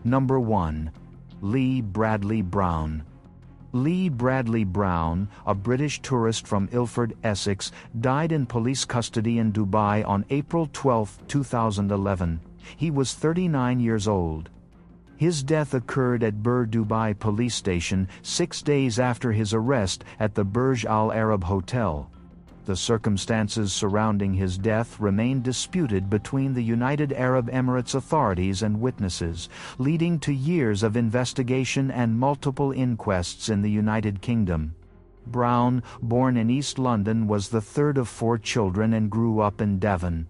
Number 1. Lee Bradley Brown. Lee Bradley Brown, a British tourist from Ilford, Essex, died in police custody in Dubai on April 12, 2011. He was 39 years old. His death occurred at Bur Dubai police station 6 days after his arrest at the Burj Al Arab Hotel. The circumstances surrounding his death remain disputed between the United Arab Emirates authorities and witnesses, leading to years of investigation and multiple inquests in the United Kingdom. Brown, born in East London, was the third of 4 children and grew up in Devon.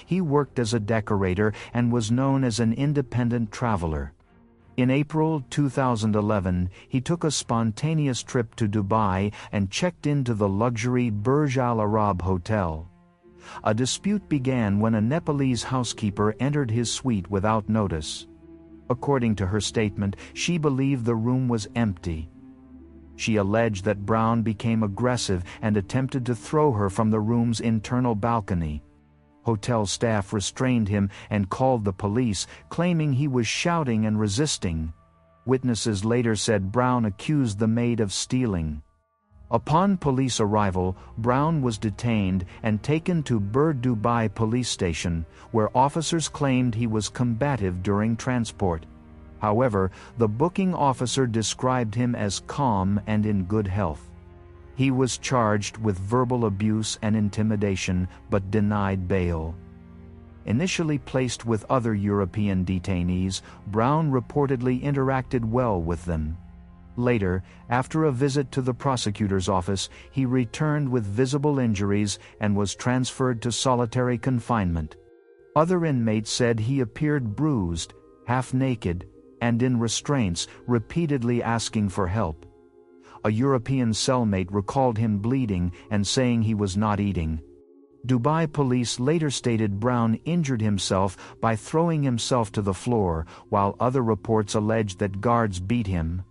He worked as a decorator and was known as an independent traveler. In April 2011, he took a spontaneous trip to Dubai and checked into the luxury Burj Al Arab Hotel. A dispute began when a Nepalese housekeeper entered his suite without notice. According to her statement, she believed the room was empty. She alleged that Brown became aggressive and attempted to throw her from the room's internal balcony. Hotel staff restrained him and called the police, claiming he was shouting and resisting. Witnesses later said Brown accused the maid of stealing. Upon police arrival, Brown was detained and taken to Bur Dubai police station, where officers claimed he was combative during transport. However, the booking officer described him as calm and in good health. He was charged with verbal abuse and intimidation, but denied bail. Initially placed with other European detainees, Brown reportedly interacted well with them. Later, after a visit to the prosecutor's office, he returned with visible injuries and was transferred to solitary confinement. Other inmates said he appeared bruised, half-naked, and in restraints, repeatedly asking for help. A European cellmate recalled him bleeding and saying he was not eating. Dubai police later stated Brown injured himself by throwing himself to the floor, while other reports alleged that guards beat him.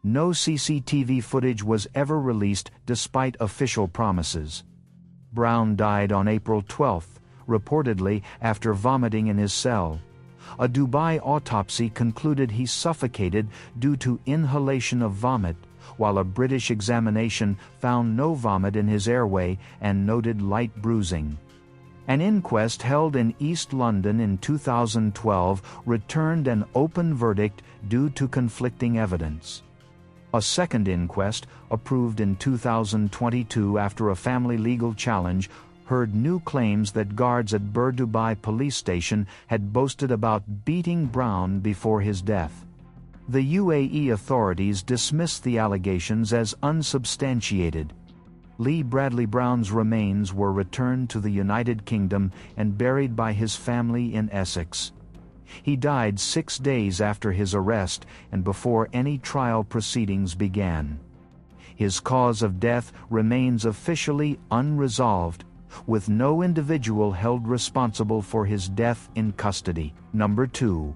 No CCTV footage was ever released despite official promises. Brown died on April 12, reportedly after vomiting in his cell. A Dubai autopsy concluded he suffocated due to inhalation of vomit, while a British examination found no vomit in his airway and noted light bruising. An inquest held in East London in 2012 returned an open verdict due to conflicting evidence. A second inquest, approved in 2022 after a family legal challenge, heard new claims that guards at Bur Dubai police station had boasted about beating Brown before his death. The UAE authorities dismissed the allegations as unsubstantiated. Lee Bradley Brown's remains were returned to the United Kingdom and buried by his family in Essex. He died 6 days after his arrest and before any trial proceedings began. His cause of death remains officially unresolved, with no individual held responsible for his death in custody. Number 2.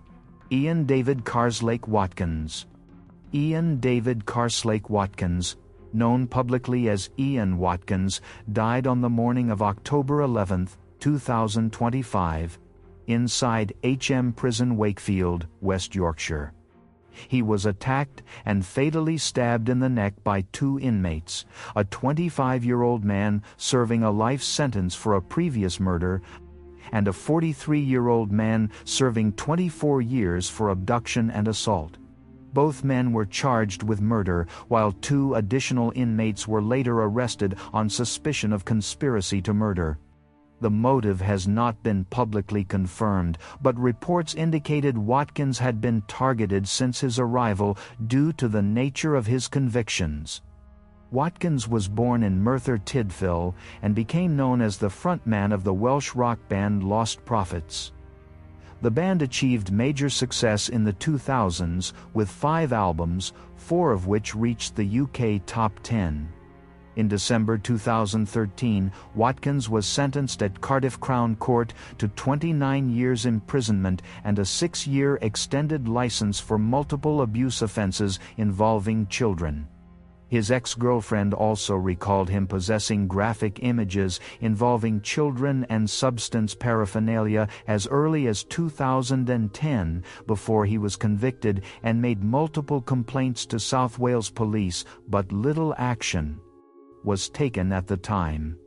Ian David Karslake Watkins. Ian David Karslake Watkins, known publicly as Ian Watkins, died on the morning of October 11, 2025, inside HM Prison Wakefield, West Yorkshire. He was attacked and fatally stabbed in the neck by 2 inmates, a 25-year-old man serving a life sentence for a previous murder, and a 43-year-old man serving 24 years for abduction and assault. Both men were charged with murder, while 2 additional inmates were later arrested on suspicion of conspiracy to murder. The motive has not been publicly confirmed, but reports indicated Watkins had been targeted since his arrival due to the nature of his convictions. Watkins was born in Merthyr Tydfil and became known as the frontman of the Welsh rock band Lost Prophets. The band achieved major success in the 2000s with 5 albums, 4 of which reached the UK top 10. In December 2013, Watkins was sentenced at Cardiff Crown Court to 29 years imprisonment and a 6-year extended license for multiple abuse offences involving children. His ex-girlfriend also recalled him possessing graphic images involving children and substance paraphernalia as early as 2010 before he was convicted and made multiple complaints to South Wales Police, but little action was taken at the time.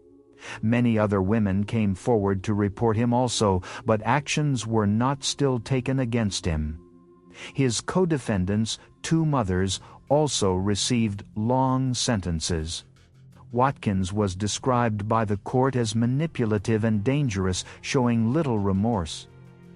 Many other women came forward to report him also, but actions were not still taken against him. His co-defendants, 2 mothers, also received long sentences. Watkins was described by the court as manipulative and dangerous, showing little remorse.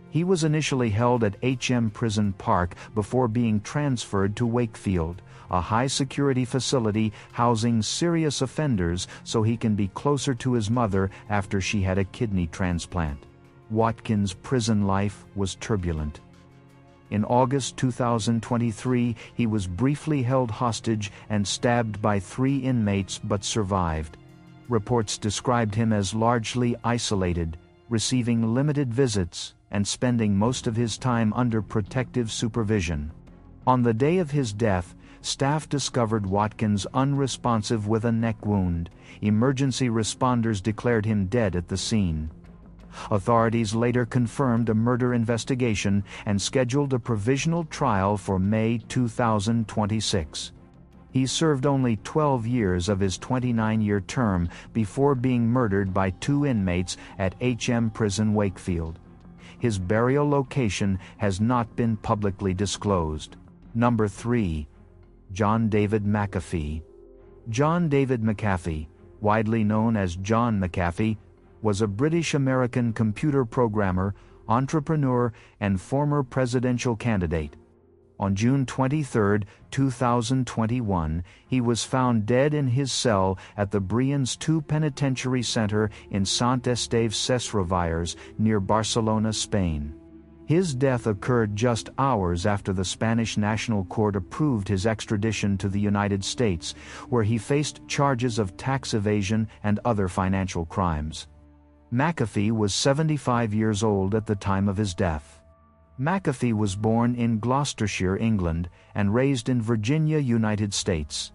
He was initially held at HM Prison Park before being transferred to Wakefield, a high-security facility housing serious offenders so he can be closer to his mother after she had a kidney transplant. Watkins' prison life was turbulent. In August 2023, he was briefly held hostage and stabbed by 3 inmates but survived. Reports described him as largely isolated, receiving limited visits, and spending most of his time under protective supervision. On the day of his death, staff discovered Watkins unresponsive with a neck wound. Emergency responders declared him dead at the scene. Authorities later confirmed a murder investigation and scheduled a provisional trial for May 2026. He served only 12 years of his 29-year term before being murdered by 2 inmates at HM Prison Wakefield. His burial location has not been publicly disclosed. Number 3. John David McAfee. John David McAfee, widely known as John McAfee, was a British-American computer programmer, entrepreneur, and former presidential candidate. On June 23, 2021, he was found dead in his cell at the Brians II Penitentiary Center in Sant Esteve Sesrovires, near Barcelona, Spain. His death occurred just hours after the Spanish National Court approved his extradition to the United States, where he faced charges of tax evasion and other financial crimes. McAfee was 75 years old at the time of his death. McAfee was born in Gloucestershire, England, and raised in Virginia, United States.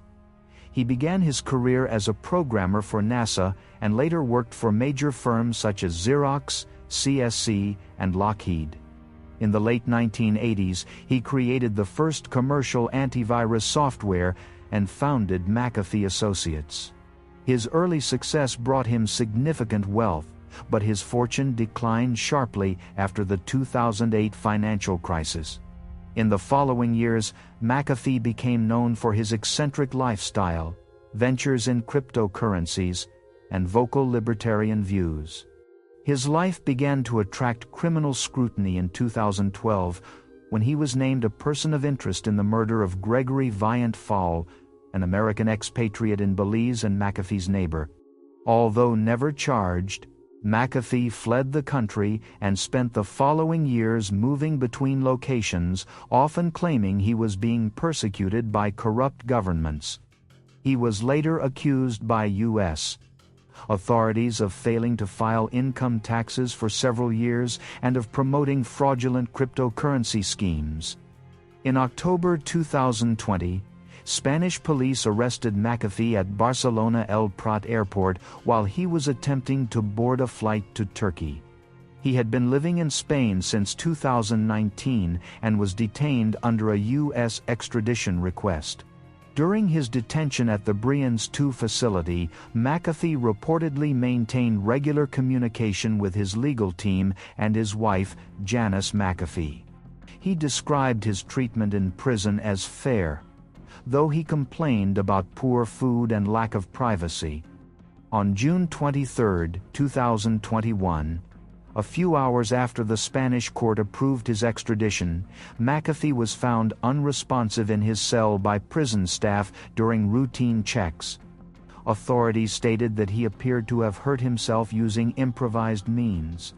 He began his career as a programmer for NASA and later worked for major firms such as Xerox, CSC, and Lockheed. In the late 1980s, he created the first commercial antivirus software and founded McAfee Associates. His early success brought him significant wealth, but his fortune declined sharply after the 2008 financial crisis. In the following years, McAfee became known for his eccentric lifestyle, ventures in cryptocurrencies, and vocal libertarian views. His life began to attract criminal scrutiny in 2012 when he was named a person of interest in the murder of Gregory Viant-Fall, an American expatriate in Belize and McAfee's neighbor. Although never charged, McAfee fled the country and spent the following years moving between locations, often claiming he was being persecuted by corrupt governments. He was later accused by U.S. authorities of failing to file income taxes for several years and of promoting fraudulent cryptocurrency schemes. In October 2020, Spanish police arrested McAfee at Barcelona El Prat airport while he was attempting to board a flight to Turkey. He had been living in Spain since 2019 and was detained under a U.S. extradition request. During his detention at the Brians II facility, McAfee reportedly maintained regular communication with his legal team and his wife, Janice McAfee. He described his treatment in prison as fair, though he complained about poor food and lack of privacy. On June 23, 2021, a few hours after the Spanish court approved his extradition, McAfee was found unresponsive in his cell by prison staff during routine checks. Authorities stated that he appeared to have hurt himself using improvised means.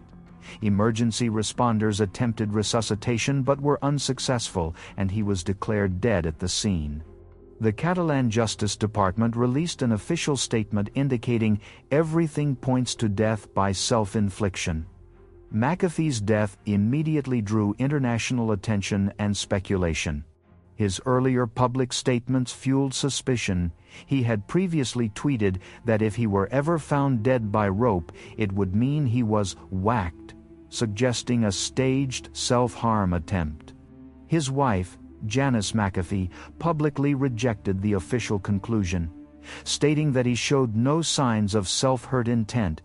Emergency responders attempted resuscitation but were unsuccessful, and he was declared dead at the scene. The Catalan Justice Department released an official statement indicating everything points to death by self-infliction. McAfee's death immediately drew international attention and speculation. His earlier public statements fueled suspicion. He had previously tweeted that if he were ever found dead by rope, it would mean he was whacked, suggesting a staged self-harm attempt. His wife, Janice McAfee, publicly rejected the official conclusion, stating that he showed no signs of self-hurt intent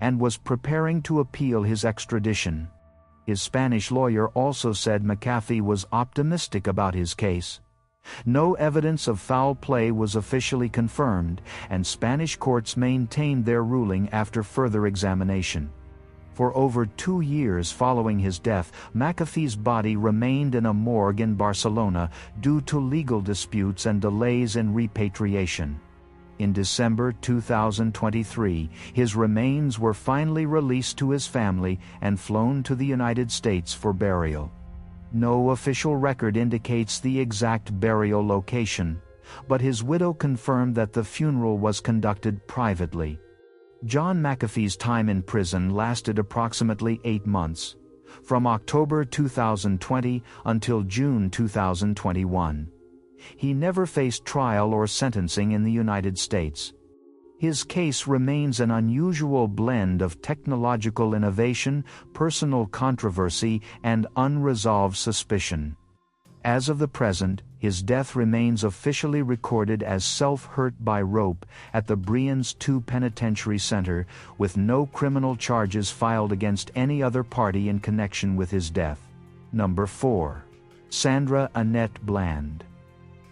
and was preparing to appeal his extradition. His Spanish lawyer also said McAfee was optimistic about his case. No evidence of foul play was officially confirmed, and Spanish courts maintained their ruling after further examination. For over 2 years following his death, McAfee's body remained in a morgue in Barcelona due to legal disputes and delays in repatriation. In December 2023, his remains were finally released to his family and flown to the United States for burial. No official record indicates the exact burial location, but his widow confirmed that the funeral was conducted privately. John McAfee's time in prison lasted approximately 8 months, from October 2020 until June 2021. He never faced trial or sentencing in the United States. His case remains an unusual blend of technological innovation, personal controversy, and unresolved suspicion. As of the present, his death remains officially recorded as self-hurt by rope at the Brians II Penitentiary Center, with no criminal charges filed against any other party in connection with his death. Number 4. Sandra Annette Bland.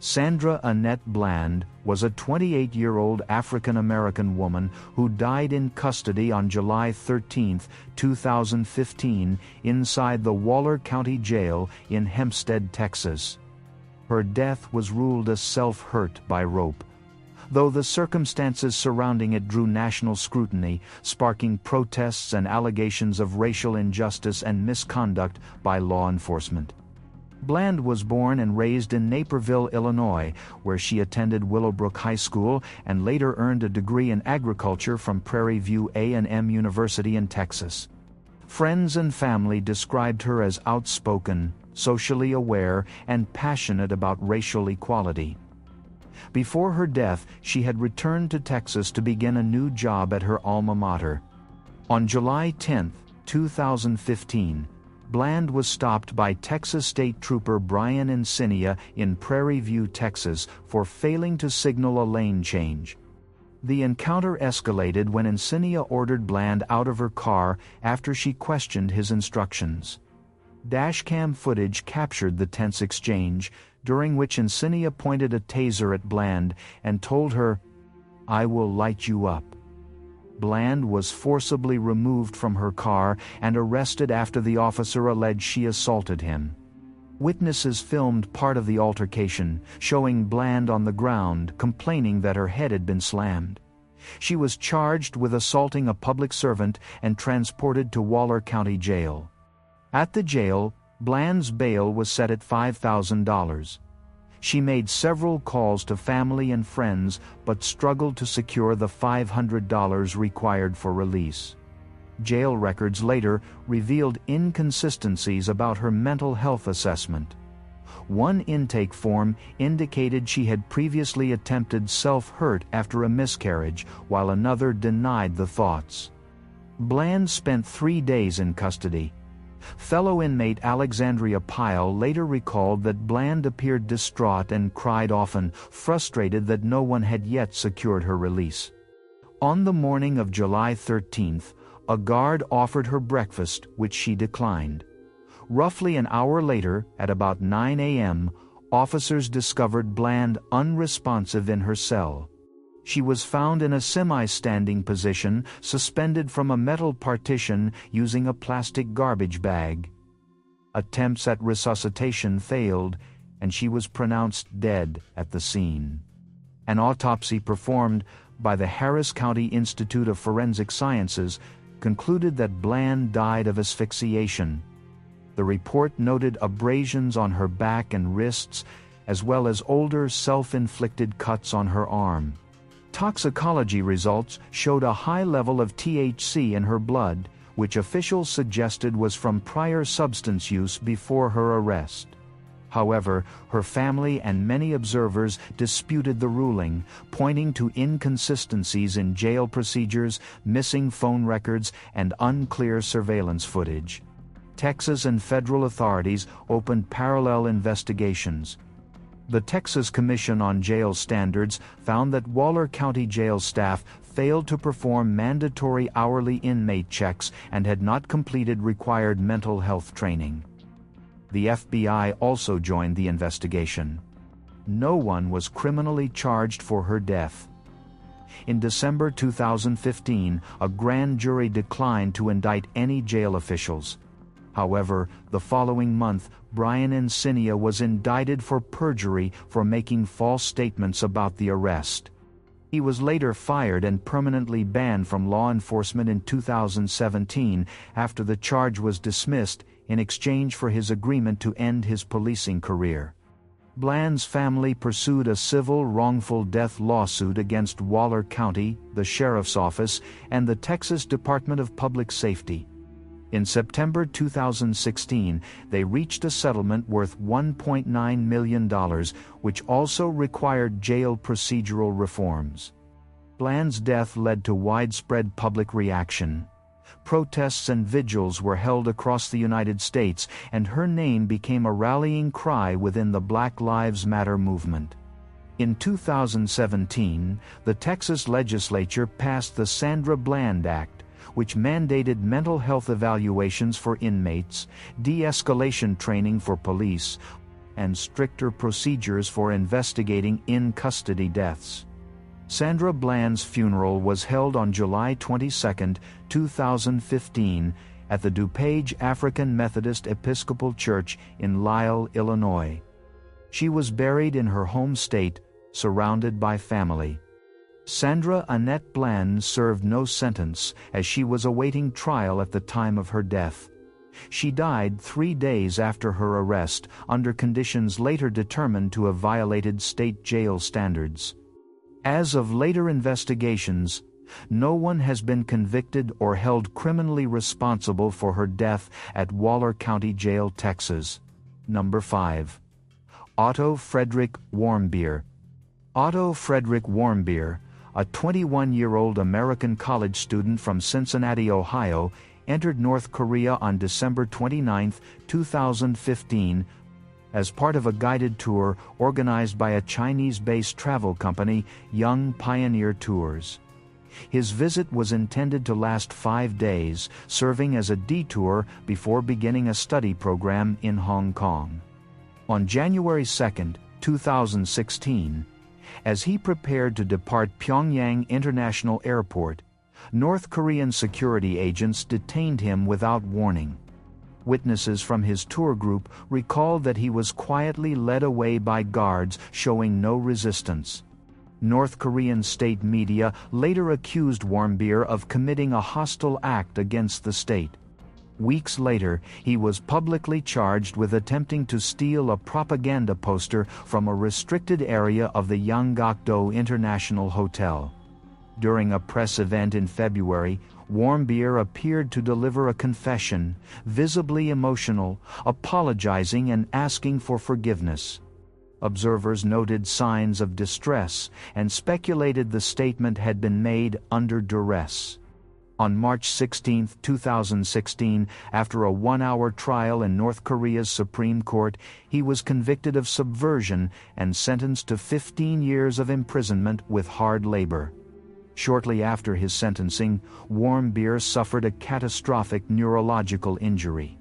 Sandra Annette Bland was a 28-year-old African-American woman who died in custody on July 13, 2015, inside the Waller County Jail in Hempstead, Texas. Her death was ruled a self-hurt by rope, though the circumstances surrounding it drew national scrutiny, sparking protests and allegations of racial injustice and misconduct by law enforcement. Bland was born and raised in Naperville, Illinois, where she attended Willowbrook High School and later earned a degree in agriculture from Prairie View A&M University in Texas. Friends and family described her as outspoken, socially aware, and passionate about racial equality. Before her death, she had returned to Texas to begin a new job at her alma mater. On July 10, 2015, Bland was stopped by Texas State Trooper Brian Encinia in Prairie View, Texas, for failing to signal a lane change. The encounter escalated when Encinia ordered Bland out of her car after she questioned his instructions. Dashcam footage captured the tense exchange, during which Encinia pointed a taser at Bland and told her, "I will light you up." Bland was forcibly removed from her car and arrested after the officer alleged she assaulted him. Witnesses filmed part of the altercation, showing Bland on the ground, complaining that her head had been slammed. She was charged with assaulting a public servant and transported to Waller County Jail. At the jail, Bland's bail was set at $5,000. She made several calls to family and friends but struggled to secure the $500 required for release. Jail records later revealed inconsistencies about her mental health assessment. One intake form indicated she had previously attempted self-hurt after a miscarriage, while another denied the thoughts. Bland spent 3 days in custody. Fellow inmate Alexandria Pyle later recalled that Bland appeared distraught and cried often, frustrated that no one had yet secured her release. On the morning of July 13th, a guard offered her breakfast, which she declined. Roughly an hour later, at about 9 a.m., officers discovered Bland unresponsive in her cell. She was found in a semi-standing position, suspended from a metal partition using a plastic garbage bag. Attempts at resuscitation failed, and she was pronounced dead at the scene. An autopsy performed by the Harris County Institute of Forensic Sciences concluded that Bland died of asphyxiation. The report noted abrasions on her back and wrists, as well as older self-inflicted cuts on her arm. Toxicology results showed a high level of THC in her blood, which officials suggested was from prior substance use before her arrest. However, her family and many observers disputed the ruling, pointing to inconsistencies in jail procedures, missing phone records, and unclear surveillance footage. Texas and federal authorities opened parallel investigations. The Texas Commission on Jail Standards found that Waller County Jail staff failed to perform mandatory hourly inmate checks and had not completed required mental health training. The FBI also joined the investigation. No one was criminally charged for her death. In December 2015, a grand jury declined to indict any jail officials. However, the following month, Brian Encinia was indicted for perjury for making false statements about the arrest. He was later fired and permanently banned from law enforcement in 2017 after the charge was dismissed in exchange for his agreement to end his policing career. Bland's family pursued a civil wrongful death lawsuit against Waller County, the Sheriff's Office, and the Texas Department of Public Safety. In September 2016, they reached a settlement worth $1.9 million, which also required jail procedural reforms. Bland's death led to widespread public reaction. Protests and vigils were held across the United States, and her name became a rallying cry within the Black Lives Matter movement. In 2017, the Texas legislature passed the Sandra Bland Act, which mandated mental health evaluations for inmates, de-escalation training for police, and stricter procedures for investigating in-custody deaths. Sandra Bland's funeral was held on July 22, 2015, at the DuPage African Methodist Episcopal Church in Lisle, Illinois. She was buried in her home state, surrounded by family. Sandra Annette Bland served no sentence, as she was awaiting trial at the time of her death. She died 3 days after her arrest, under conditions later determined to have violated state jail standards. As of later investigations, no one has been convicted or held criminally responsible for her death at Waller County Jail, Texas. Number 5. Otto Frederick Warmbier. Otto Frederick Warmbier, a 21-year-old American college student from Cincinnati, Ohio, entered North Korea on December 29, 2015, as part of a guided tour organized by a Chinese-based travel company, Young Pioneer Tours. His visit was intended to last 5 days, serving as a detour before beginning a study program in Hong Kong. On January 2, 2016, as he prepared to depart Pyongyang International Airport, North Korean security agents detained him without warning. Witnesses from his tour group recalled that he was quietly led away by guards, showing no resistance. North Korean state media later accused Warmbier of committing a hostile act against the state. Weeks later, he was publicly charged with attempting to steal a propaganda poster from a restricted area of the Yanggakdo International Hotel. During a press event in February, Warmbier appeared to deliver a confession, visibly emotional, apologizing and asking for forgiveness. Observers noted signs of distress and speculated the statement had been made under duress. On March 16, 2016, after a 1-hour trial in North Korea's Supreme Court, he was convicted of subversion and sentenced to 15 years of imprisonment with hard labor. Shortly after his sentencing, Warmbier suffered a catastrophic neurological injury.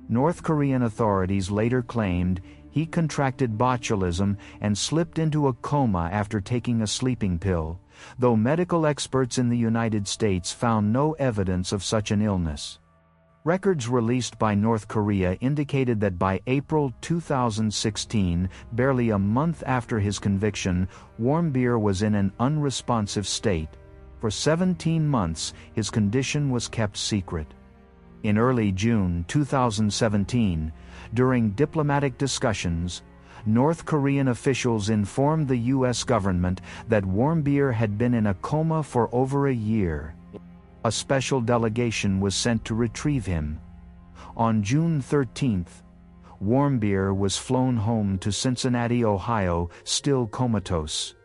North Korean authorities later claimed he contracted botulism and slipped into a coma after taking a sleeping pill, though medical experts in the United States found no evidence of such an illness. Records released by North Korea indicated that by April 2016, barely a month after his conviction, Warmbier was in an unresponsive state. For 17 months, his condition was kept secret. In early June 2017, during diplomatic discussions, North Korean officials informed the U.S. government that Warmbier had been in a coma for over a year. A special delegation was sent to retrieve him. On June 13, Warmbier was flown home to Cincinnati, Ohio, still comatose.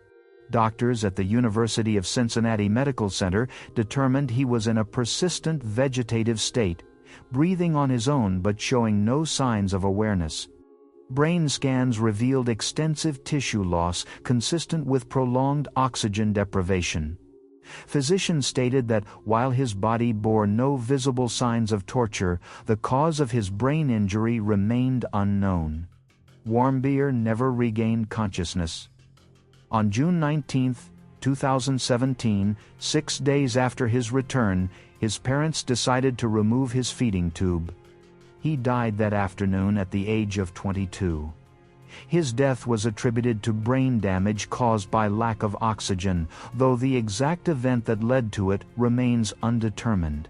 Doctors at the University of Cincinnati Medical Center determined he was in a persistent vegetative state, breathing on his own but showing no signs of awareness. Brain scans revealed extensive tissue loss consistent with prolonged oxygen deprivation. Physicians stated that while his body bore no visible signs of torture, the cause of his brain injury remained unknown. Warmbier never regained consciousness. On June 19, 2017, 6 days after his return, his parents decided to remove his feeding tube. He died that afternoon at the age of 22. His death was attributed to brain damage caused by lack of oxygen, though the exact event that led to it remains undetermined.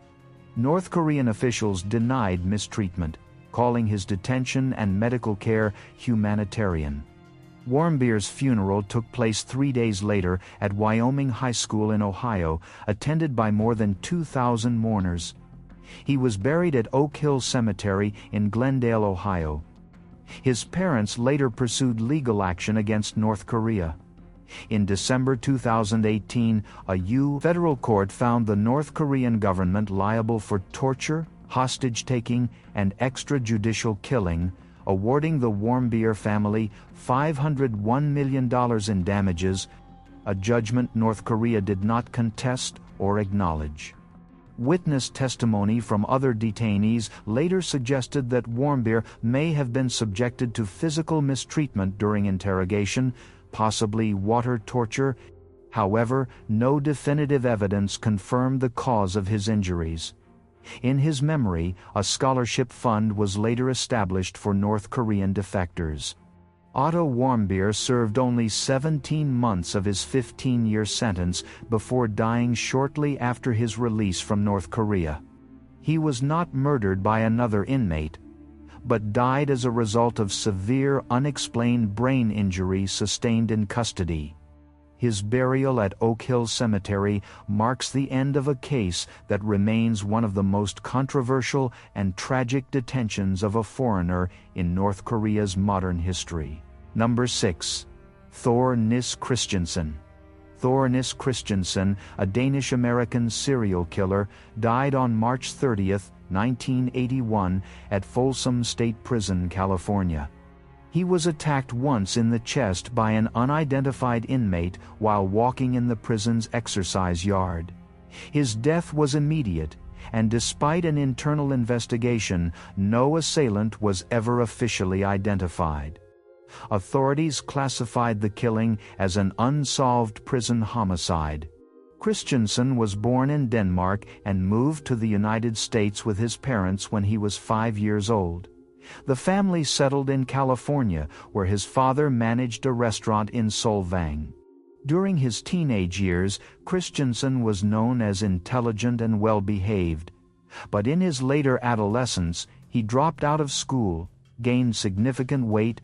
North Korean officials denied mistreatment, calling his detention and medical care humanitarian. Warmbier's funeral took place 3 days later at Wyoming High School in Ohio, attended by more than 2,000 mourners. He was buried at Oak Hill Cemetery in Glendale, Ohio. His parents later pursued legal action against North Korea. In December 2018, a federal court found the North Korean government liable for torture, hostage-taking, and extrajudicial killing, awarding the Warmbier family $501 million in damages, a judgment North Korea did not contest or acknowledge. Witness testimony from other detainees later suggested that Warmbier may have been subjected to physical mistreatment during interrogation, possibly water torture. However, no definitive evidence confirmed the cause of his injuries. In his memory, a scholarship fund was later established for North Korean defectors. Otto Warmbier served only 17 months of his 15-year sentence before dying shortly after his release from North Korea. He was not murdered by another inmate, but died as a result of severe unexplained brain injury sustained in custody. His burial at Oak Hill Cemetery marks the end of a case that remains one of the most controversial and tragic detentions of a foreigner in North Korea's modern history. Number 6. Thor Nis Christiansen. Thor Nis Christiansen, a Danish-American serial killer, died on March 30, 1981, at Folsom State Prison, California. He was attacked once in the chest by an unidentified inmate while walking in the prison's exercise yard. His death was immediate, and despite an internal investigation, no assailant was ever officially identified. Authorities classified the killing as an unsolved prison homicide. Christiansen was born in Denmark and moved to the United States with his parents when he was 5 years old. The family settled in California, where his father managed a restaurant in Solvang. During his teenage years, Christiansen was known as intelligent and well-behaved. But in his later adolescence, he dropped out of school, gained significant weight,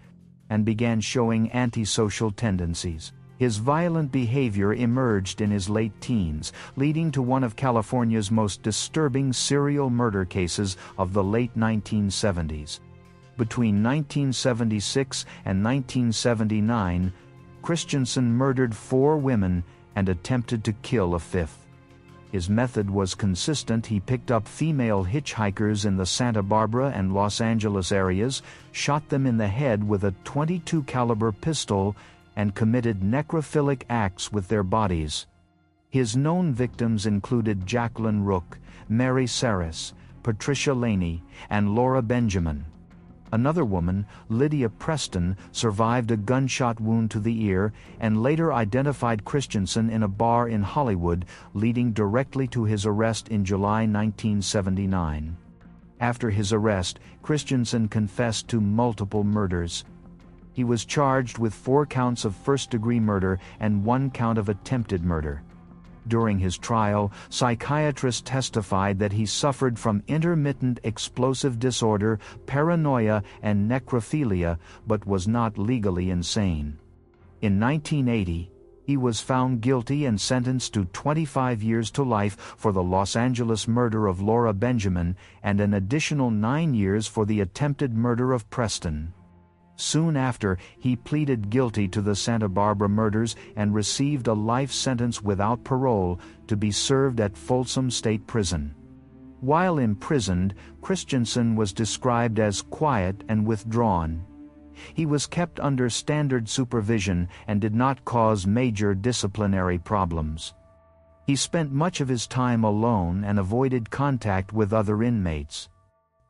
and began showing antisocial tendencies. His violent behavior emerged in his late teens, leading to one of California's most disturbing serial murder cases of the late 1970s. Between 1976 and 1979, Christiansen murdered 4 women and attempted to kill a 5th. His method was consistent. He picked up female hitchhikers in the Santa Barbara and Los Angeles areas, shot them in the head with a .22 caliber pistol, and committed necrophilic acts with their bodies. His known victims included Jacqueline Rook, Mary Saris, Patricia Laney, and Laura Benjamin. Another woman, Lydia Preston, survived a gunshot wound to the ear and later identified Christiansen in a bar in Hollywood, leading directly to his arrest in July 1979. After his arrest, Christiansen confessed to multiple murders. He was charged with 4 counts of first-degree murder and 1 count of attempted murder. During his trial, psychiatrists testified that he suffered from intermittent explosive disorder, paranoia, and necrophilia, but was not legally insane. In 1980, He was found guilty and sentenced to 25 years to life for the Los Angeles murder of Laura Benjamin and an additional 9 years for the attempted murder of Preston. Soon after, he pleaded guilty to the Santa Barbara murders and received a life sentence without parole to be served at Folsom State Prison. While imprisoned, Christiansen was described as quiet and withdrawn. He was kept under standard supervision and did not cause major disciplinary problems. He spent much of his time alone and avoided contact with other inmates.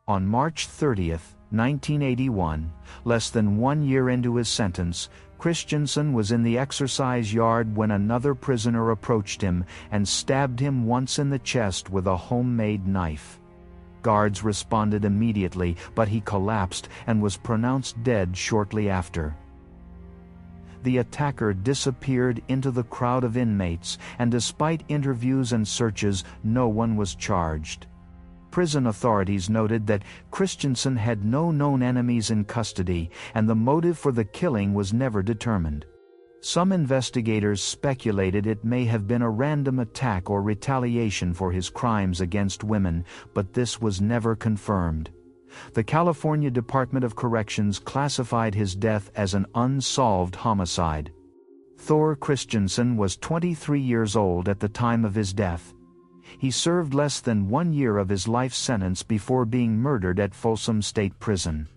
On March 30, 1981, less than 1 year into his sentence, Christiansen was in the exercise yard when another prisoner approached him and stabbed him once in the chest with a homemade knife. Guards responded immediately, but he collapsed and was pronounced dead shortly after. The attacker disappeared into the crowd of inmates, and despite interviews and searches, no one was charged. Prison authorities noted that Christiansen had no known enemies in custody, and the motive for the killing was never determined. Some investigators speculated it may have been a random attack or retaliation for his crimes against women, but this was never confirmed. The California Department of Corrections classified his death as an unsolved homicide. Thor Christiansen was 23 years old at the time of his death. He served less than 1 year of his life sentence before being murdered at Folsom State Prison.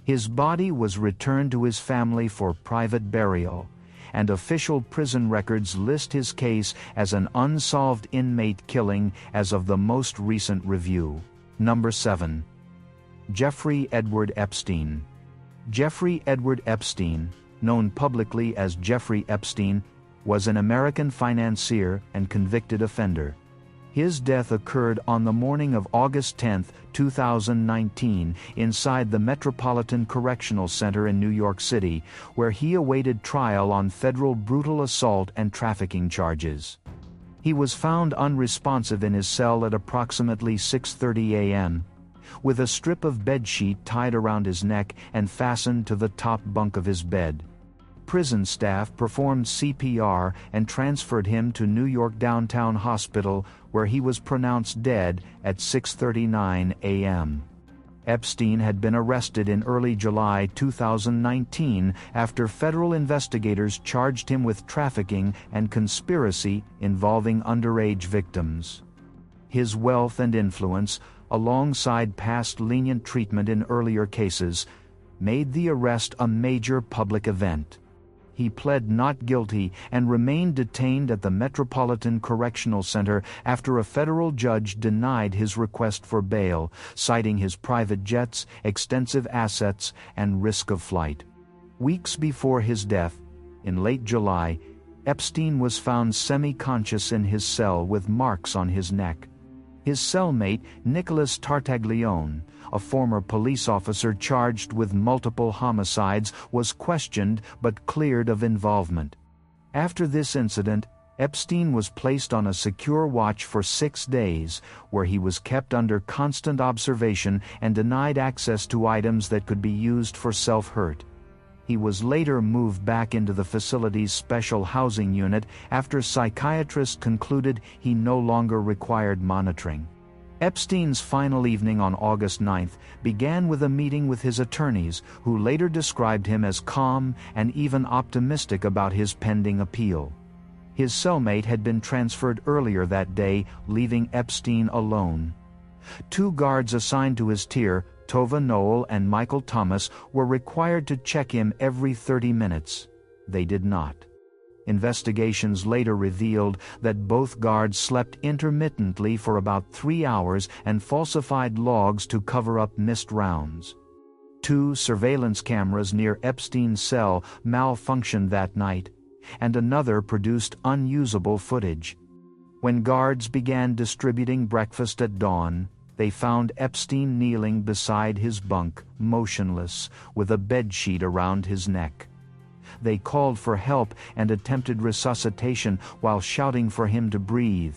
His body was returned to his family for private burial, and official prison records list his case as an unsolved inmate killing as of the most recent review. Number 7. Jeffrey Edward Epstein. Jeffrey Edward Epstein, known publicly as Jeffrey Epstein, was an American financier and convicted offender. His death occurred on the morning of August 10, 2019, inside the Metropolitan Correctional Center in New York City, where he awaited trial on federal brutal assault and trafficking charges. He was found unresponsive in his cell at approximately 6:30 a.m., with a strip of bedsheet tied around his neck and fastened to the top bunk of his bed. Prison staff performed CPR and transferred him to New York Downtown Hospital, where he was pronounced dead at 6:39 a.m. Epstein had been arrested in early July 2019 after federal investigators charged him with trafficking and conspiracy involving underage victims. His wealth and influence, alongside past lenient treatment in earlier cases, made the arrest a major public event. He pled not guilty and remained detained at the Metropolitan Correctional Center after a federal judge denied his request for bail, citing his private jets, extensive assets, and risk of flight. Weeks before his death, in late July, Epstein was found semi-conscious in his cell with marks on his neck. His cellmate, Nicholas Tartaglione, a former police officer charged with multiple homicides, was questioned but cleared of involvement. After this incident, Epstein was placed on a secure watch for 6 days, where he was kept under constant observation and denied access to items that could be used for self-hurt. He was later moved back into the facility's special housing unit after psychiatrists concluded he no longer required monitoring. Epstein's final evening on August 9th began with a meeting with his attorneys, who later described him as calm and even optimistic about his pending appeal. His cellmate had been transferred earlier that day, leaving Epstein alone. 2 guards assigned to his tier, Tova Noel and Michael Thomas, were required to check him every 30 minutes. They did not. Investigations later revealed that both guards slept intermittently for about 3 hours and falsified logs to cover up missed rounds. 2 surveillance cameras near Epstein's cell malfunctioned that night, and another produced unusable footage. When guards began distributing breakfast at dawn, they found Epstein kneeling beside his bunk, motionless, with a bedsheet around his neck. They called for help and attempted resuscitation while shouting for him to breathe.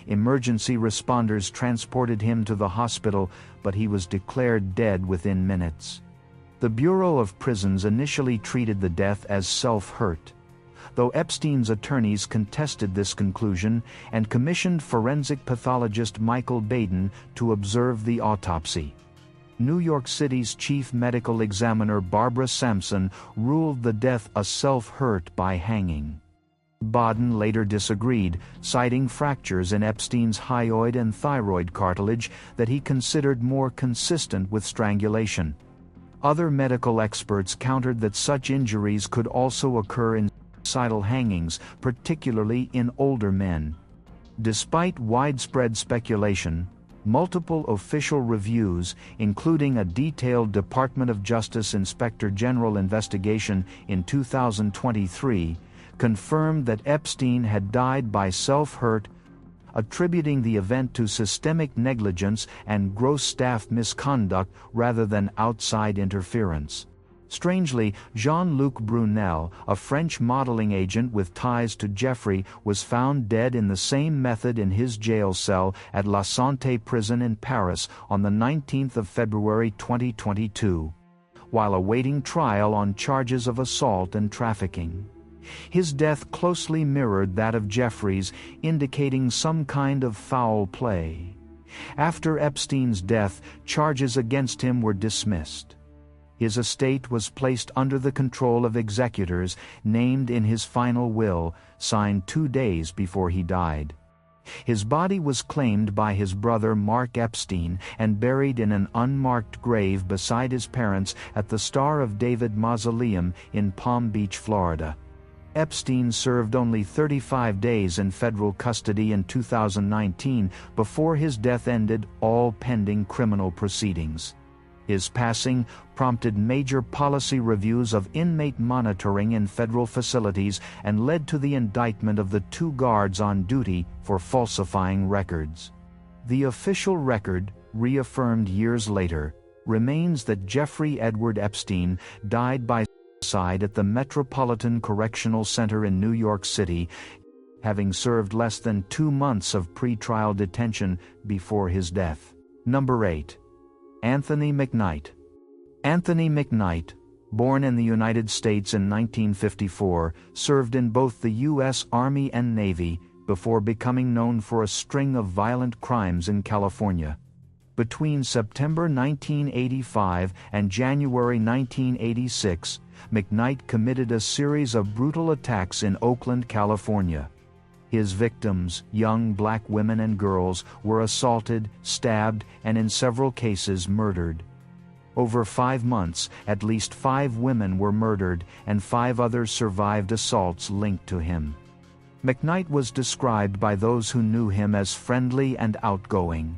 Emergency responders transported him to the hospital, but he was declared dead within minutes. The Bureau of Prisons initially treated the death as self-hurt. though Epstein's attorneys contested this conclusion and commissioned forensic pathologist Michael Baden to observe the autopsy. New York City's chief medical examiner Barbara Sampson ruled the death a self-hurt by hanging. Baden later disagreed, citing fractures in Epstein's hyoid and thyroid cartilage that he considered more consistent with strangulation. Other medical experts countered that such injuries could also occur in suicidal hangings, particularly in older men. Despite widespread speculation, multiple official reviews, including a detailed Department of Justice Inspector General investigation in 2023, confirmed that Epstein had died by self-hurt, attributing the event to systemic negligence and gross staff misconduct rather than outside interference. Strangely, Jean-Luc Brunel, a French modeling agent with ties to Jeffrey, was found dead in the same method in his jail cell at La Santé prison in Paris on the 19th of February 2022, while awaiting trial on charges of assault and trafficking. His death closely mirrored that of Jeffrey's, indicating some kind of foul play. After Epstein's death, charges against him were dismissed. His estate was placed under the control of executors named in his final will, signed 2 days before he died. His body was claimed by his brother Mark Epstein and buried in an unmarked grave beside his parents at the Star of David Mausoleum in Palm Beach, Florida. Epstein served only 35 days in federal custody in 2019 before his death ended all pending criminal proceedings. His passing prompted major policy reviews of inmate monitoring in federal facilities and led to the indictment of the 2 guards on duty for falsifying records. The official record, reaffirmed years later, remains that Jeffrey Edward Epstein died by suicide at the Metropolitan Correctional Center in New York City, having served less than 2 months of pretrial detention before his death. Number 8. Anthony McKnight. Anthony McKnight, born in the United States in 1954, served in both the U.S. Army and Navy before becoming known for a string of violent crimes in California. Between September 1985 and January 1986, McKnight committed a series of brutal attacks in Oakland, California. His victims, young black women and girls, were assaulted, stabbed, and in several cases murdered. Over 5 months, at least 5 women were murdered, and 5 others survived assaults linked to him. McKnight was described by those who knew him as friendly and outgoing.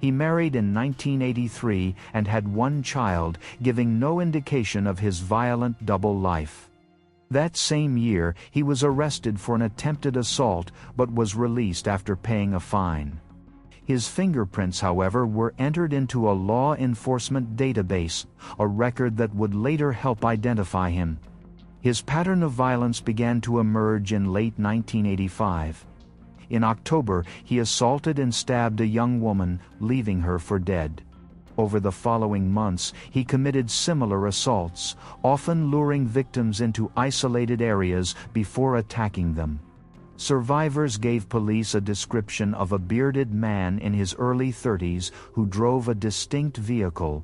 He married in 1983 and had 1 child, giving no indication of his violent double life. That same year, he was arrested for an attempted assault but was released after paying a fine. His fingerprints, however, were entered into a law enforcement database, a record that would later help identify him. His pattern of violence began to emerge in late 1985. In October, he assaulted and stabbed a young woman, leaving her for dead. Over the following months, he committed similar assaults, often luring victims into isolated areas before attacking them. Survivors gave police a description of a bearded man in his early 30s who drove a distinct vehicle.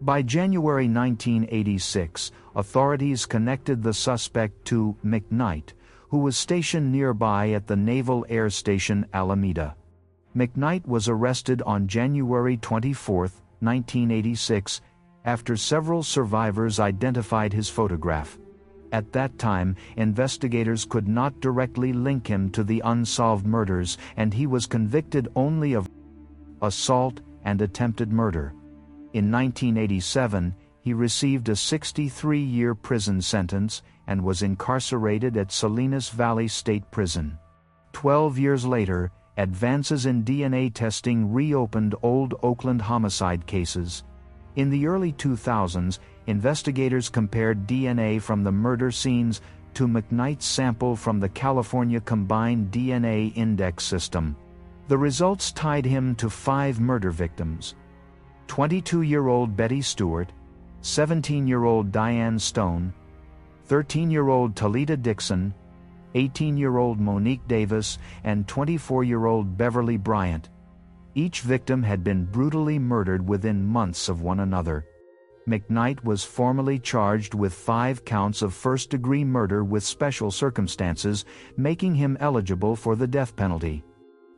By January 1986, authorities connected the suspect to McKnight, who was stationed nearby at the Naval Air Station Alameda. McKnight was arrested on January 24, 1986, after several survivors identified his photograph. At that time, investigators could not directly link him to the unsolved murders, and he was convicted only of assault and attempted murder. In 1987, he received a 63-year prison sentence and was incarcerated at Salinas Valley State Prison. 12 years later, advances in DNA testing reopened old Oakland homicide cases. In the early 2000s, investigators compared DNA from the murder scenes to McKnight's sample from the California Combined DNA Index System. The results tied him to 5 murder victims: 22-year-old Betty Stewart, 17-year-old Diane Stone, 13-year-old Talita Dixon, 18-year-old Monique Davis, and 24-year-old Beverly Bryant. Each victim had been brutally murdered within months of one another. McKnight was formally charged with 5 counts of first-degree murder with special circumstances, making him eligible for the death penalty.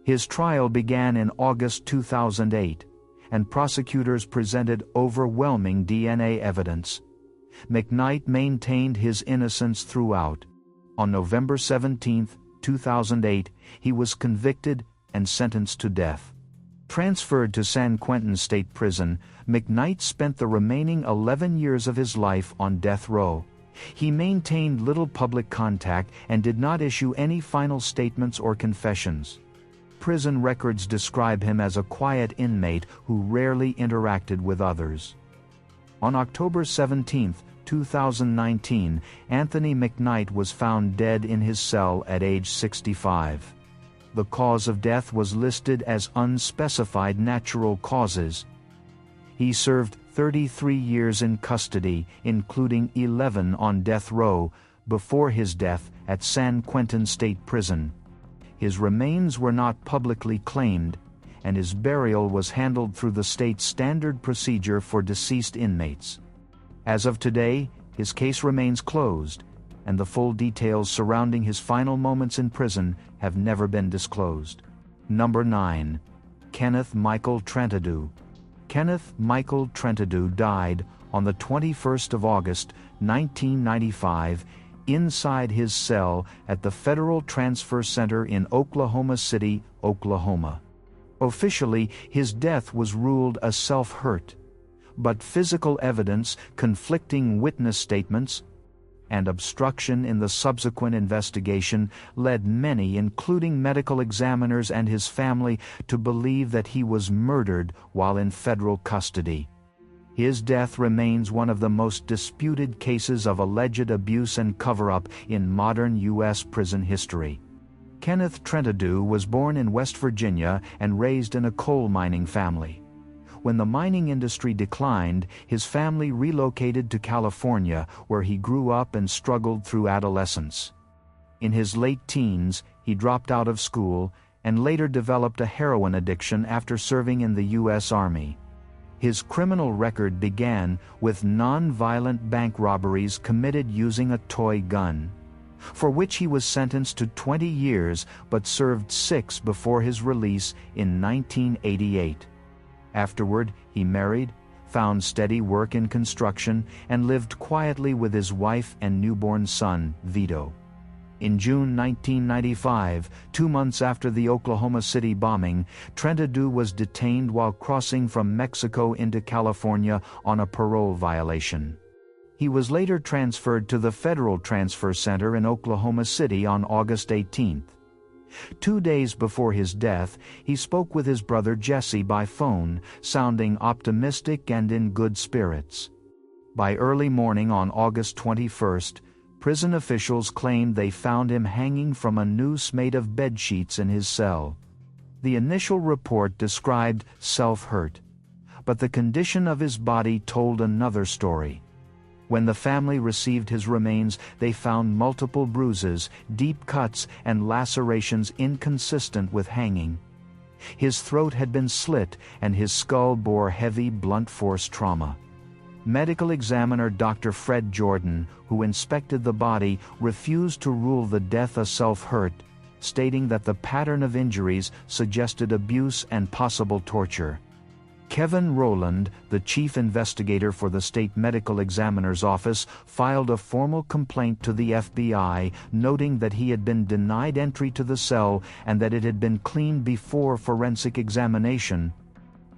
His trial began in August 2008, and prosecutors presented overwhelming DNA evidence. McKnight maintained his innocence throughout. On November 17, 2008, he was convicted and sentenced to death. Transferred to San Quentin State Prison, McKnight spent the remaining 11 years of his life on death row. He maintained little public contact and did not issue any final statements or confessions. Prison records describe him as a quiet inmate who rarely interacted with others. On October 17, 2019, Anthony McKnight was found dead in his cell at age 65. The cause of death was listed as unspecified natural causes. He served 33 years in custody, including 11 on death row, before his death at San Quentin State Prison. His remains were not publicly claimed, and his burial was handled through the state's standard procedure for deceased inmates. As of today, his case remains closed, and the full details surrounding his final moments in prison have never been disclosed. Number 9. Kenneth Michael Trentadue. Kenneth Michael Trentadue died on the 21st of August, 1995, inside his cell at the Federal Transfer Center in Oklahoma City, Oklahoma. Officially, his death was ruled a self-hurt, but physical evidence, conflicting witness statements, and obstruction in the subsequent investigation led many, including medical examiners and his family, to believe that he was murdered while in federal custody. His death remains one of the most disputed cases of alleged abuse and cover-up in modern U.S. prison history. Kenneth Trentadue was born in West Virginia and raised in a coal mining family. When the mining industry declined, his family relocated to California, where he grew up and struggled through adolescence. In his late teens, he dropped out of school and later developed a heroin addiction after serving in the U.S. Army. His criminal record began with non-violent bank robberies committed using a toy gun, for which he was sentenced to 20 years but served 6 before his release in 1988. Afterward, he married, found steady work in construction, and lived quietly with his wife and newborn son, Vito. In June 1995, 2 months after the Oklahoma City bombing, Trentadue was detained while crossing from Mexico into California on a parole violation. He was later transferred to the Federal Transfer Center in Oklahoma City on August 18. 2 days before his death, he spoke with his brother Jesse by phone, sounding optimistic and in good spirits. By early morning on August 21st, prison officials claimed they found him hanging from a noose made of bedsheets in his cell. The initial report described self-hurt, but the condition of his body told another story. When the family received his remains, they found multiple bruises, deep cuts, and lacerations inconsistent with hanging. His throat had been slit, and his skull bore heavy blunt force trauma. Medical examiner Dr. Fred Jordan, who inspected the body, refused to rule the death a self-hurt, stating that the pattern of injuries suggested abuse and possible torture. Kevin Rowland, the chief investigator for the state medical examiner's office, filed a formal complaint to the FBI, noting that he had been denied entry to the cell and that it had been cleaned before forensic examination,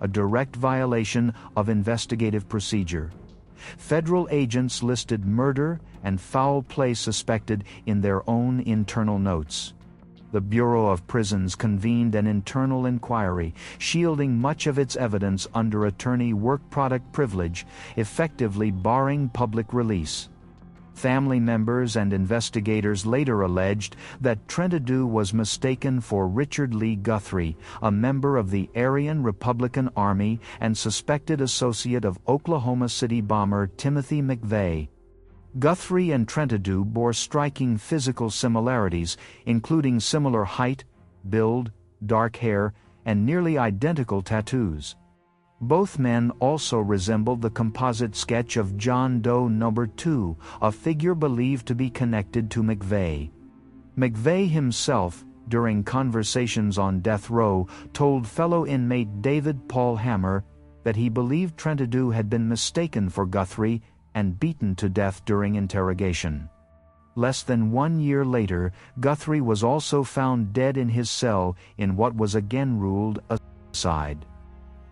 a direct violation of investigative procedure. Federal agents listed murder and foul play suspected in their own internal notes. The Bureau of Prisons convened an internal inquiry, shielding much of its evidence under attorney work product privilege, effectively barring public release. Family members and investigators later alleged that Trentadue was mistaken for Richard Lee Guthrie, a member of the Aryan Republican Army and suspected associate of Oklahoma City bomber Timothy McVeigh. Guthrie and Trentadue bore striking physical similarities, including similar height, build, dark hair, and nearly identical tattoos. Both men also resembled the composite sketch of John Doe No. 2, a figure believed to be connected to McVeigh. McVeigh himself, during conversations on death row, told fellow inmate David Paul Hammer that he believed Trentadue had been mistaken for Guthrie and beaten to death during interrogation. Less than 1 year later, Guthrie was also found dead in his cell in what was again ruled a suicide.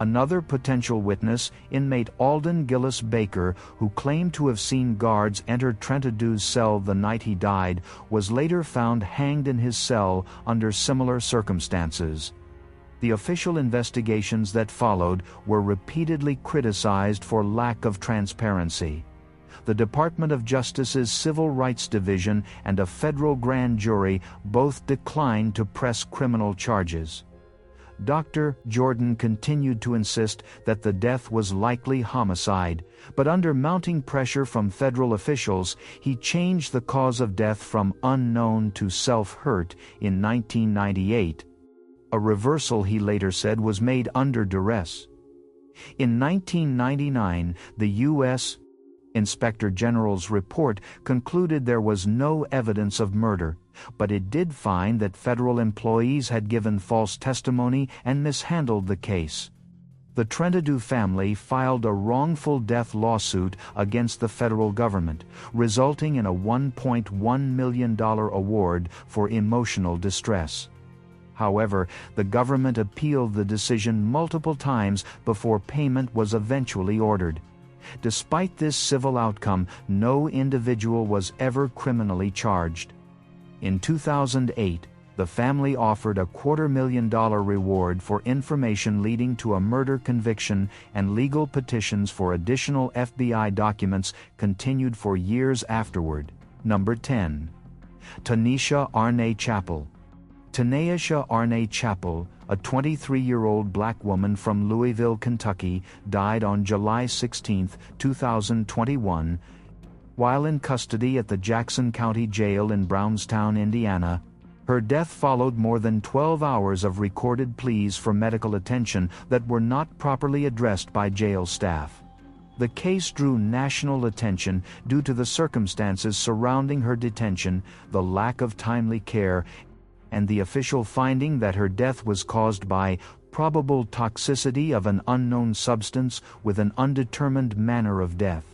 Another potential witness, inmate Alden Gillis Baker, who claimed to have seen guards enter Trentadue's cell the night he died, was later found hanged in his cell under similar circumstances. The official investigations that followed were repeatedly criticized for lack of transparency. The Department of Justice's Civil Rights Division and a federal grand jury both declined to press criminal charges. Dr. Jordan continued to insist that the death was likely homicide, but under mounting pressure from federal officials, he changed the cause of death from unknown to self-hurt in 1998. A reversal, he later said, was made under duress. In 1999, the U.S. Inspector General's report concluded there was no evidence of murder, but it did find that federal employees had given false testimony and mishandled the case. The Trentadue family filed a wrongful death lawsuit against the federal government, resulting in a $1.1 million award for emotional distress. However, the government appealed the decision multiple times before payment was eventually ordered. Despite this civil outcome, no individual was ever criminally charged. In 2008, the family offered a $250,000 reward for information leading to a murder conviction, and legal petitions for additional FBI documents continued for years afterward. Number 10. TaNeasha Arnae Chappell. TaNeasha Arnae Chappell, a 23-year-old black woman from Louisville, Kentucky, died on July 16, 2021, while in custody at the Jackson County Jail in Brownstown, Indiana. Her death followed more than 12 hours of recorded pleas for medical attention that were not properly addressed by jail staff. The case drew national attention due to the circumstances surrounding her detention, the lack of timely care, and the official finding that her death was caused by probable toxicity of an unknown substance with an undetermined manner of death.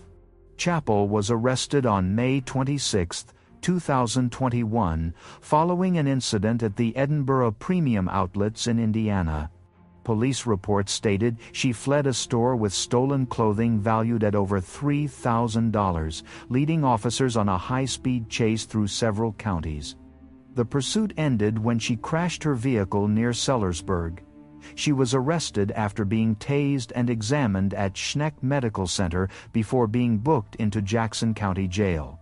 Chappell was arrested on May 26, 2021, following an incident at the Edinburgh Premium Outlets in Indiana. Police reports stated she fled a store with stolen clothing valued at over $3,000, leading officers on a high-speed chase through several counties. The pursuit ended when she crashed her vehicle near Sellersburg. She was arrested after being tased and examined at Schneck Medical Center before being booked into Jackson County Jail.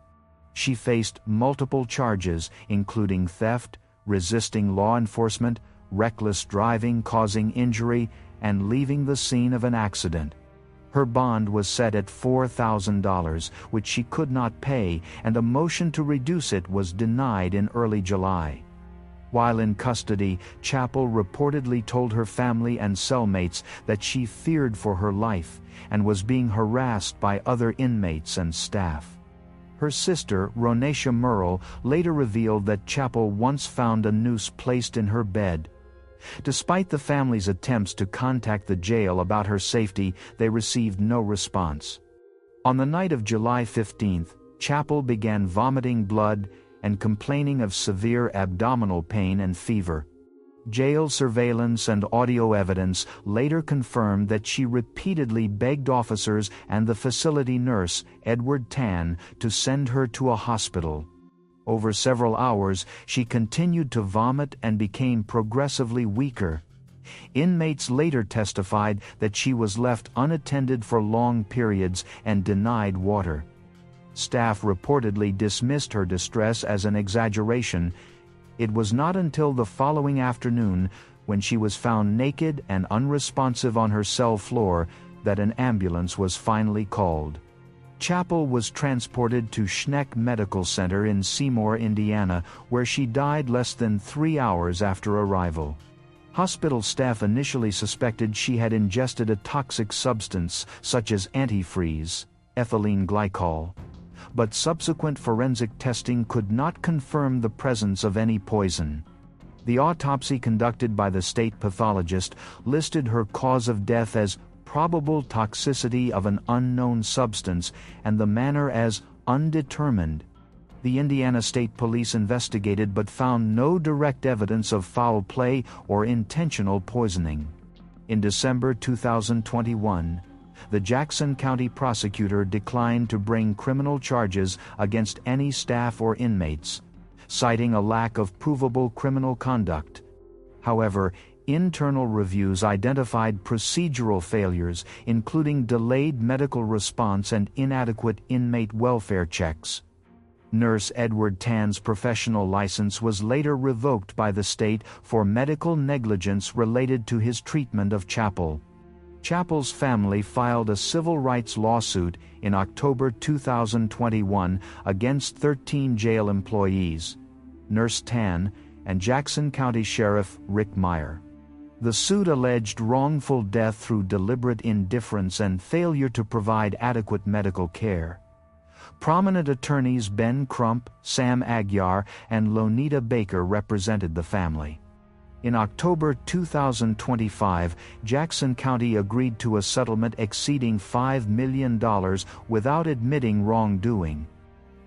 She faced multiple charges, including theft, resisting law enforcement, reckless driving causing injury, and leaving the scene of an accident. Her bond was set at $4,000, which she could not pay, and a motion to reduce it was denied in early July. While in custody, Chappell reportedly told her family and cellmates that she feared for her life and was being harassed by other inmates and staff. Her sister, Ronacia Merle, later revealed that Chappell once found a noose placed in her bed. Despite the family's attempts to contact the jail about her safety, they received no response. On the night of July 15, Chappell began vomiting blood and complaining of severe abdominal pain and fever. Jail surveillance and audio evidence later confirmed that she repeatedly begged officers and the facility nurse, Edward Tan, to send her to a hospital. Over several hours, she continued to vomit and became progressively weaker. Inmates later testified that she was left unattended for long periods and denied water. Staff reportedly dismissed her distress as an exaggeration. It was not until the following afternoon, when she was found naked and unresponsive on her cell floor, that an ambulance was finally called. Chappell was transported to Schneck Medical Center in Seymour, Indiana, where she died less than 3 hours after arrival. Hospital staff initially suspected she had ingested a toxic substance such as antifreeze, ethylene glycol, but subsequent forensic testing could not confirm the presence of any poison. The autopsy conducted by the state pathologist listed her cause of death as probable toxicity of an unknown substance and the manner as undetermined. The Indiana State Police investigated but found no direct evidence of foul play or intentional poisoning. In December 2021, the Jackson County prosecutor declined to bring criminal charges against any staff or inmates, citing a lack of provable criminal conduct. However, internal reviews identified procedural failures, including delayed medical response and inadequate inmate welfare checks. Nurse Edward Tan's professional license was later revoked by the state for medical negligence related to his treatment of Chappell. Chappell's family filed a civil rights lawsuit in October 2021 against 13 jail employees, Nurse Tan, and Jackson County Sheriff Rick Meyer. The suit alleged wrongful death through deliberate indifference and failure to provide adequate medical care. Prominent attorneys Ben Crump, Sam Aguiar, and Lonita Baker represented the family. In October 2025, Jackson County agreed to a settlement exceeding $5 million without admitting wrongdoing.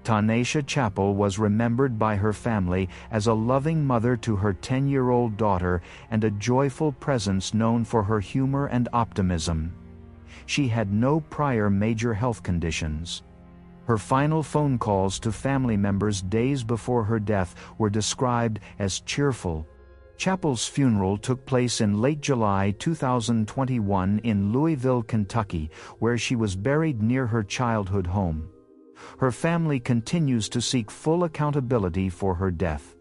TaNeasha Chappell was remembered by her family as a loving mother to her 10-year-old daughter and a joyful presence known for her humor and optimism. She had no prior major health conditions. Her final phone calls to family members days before her death were described as cheerful. Chappell's funeral took place in late July 2021 in Louisville, Kentucky, where she was buried near her childhood home. Her family continues to seek full accountability for her death.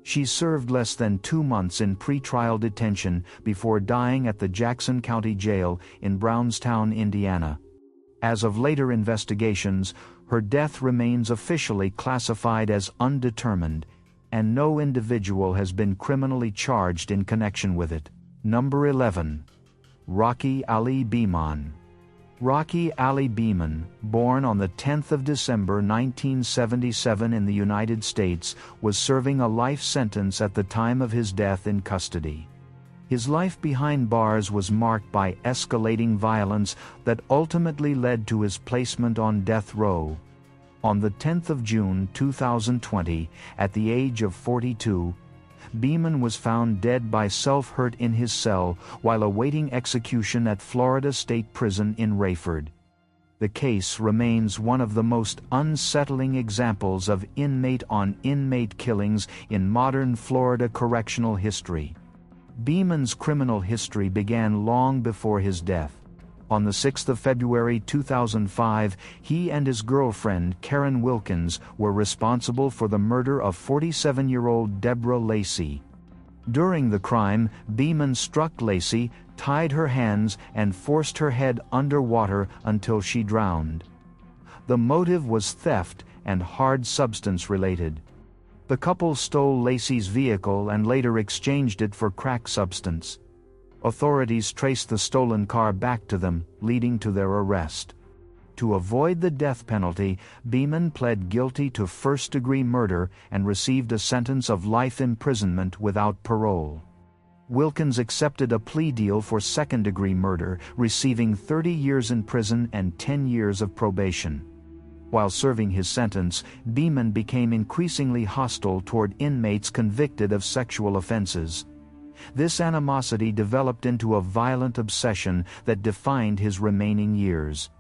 She served less than 2 months in pretrial detention before dying at the Jackson County Jail in Brownstown, Indiana. As of later investigations, her death remains officially classified as undetermined, and no individual has been criminally charged in connection with it. Number 11. Rocky Ali Beamon. Rocky Ali Beamon, born on the 10th of December 1977 in the United States, was serving a life sentence at the time of his death in custody. His life behind bars was marked by escalating violence that ultimately led to his placement on death row. On the 10th of June 2020, at the age of 42, Beamon was found dead by self-hurt in his cell while awaiting execution at Florida State Prison in Rayford. The case remains one of the most unsettling examples of inmate-on-inmate killings in modern Florida correctional history. Beamon's criminal history began long before his death. On the 6th of February 2005, he and his girlfriend, Karen Wilkins, were responsible for the murder of 47-year-old Deborah Lacey. During the crime, Beamon struck Lacey, tied her hands, and forced her head underwater until she drowned. The motive was theft and hard substance related. The couple stole Lacey's vehicle and later exchanged it for crack substance. Authorities traced the stolen car back to them, leading to their arrest. To avoid the death penalty, Beamon pled guilty to first-degree murder and received a sentence of life imprisonment without parole. Wilkins accepted a plea deal for second-degree murder, receiving 30 years in prison and 10 years of probation. While serving his sentence, Beamon became increasingly hostile toward inmates convicted of sexual offenses. This animosity developed into a violent obsession that defined his remaining years.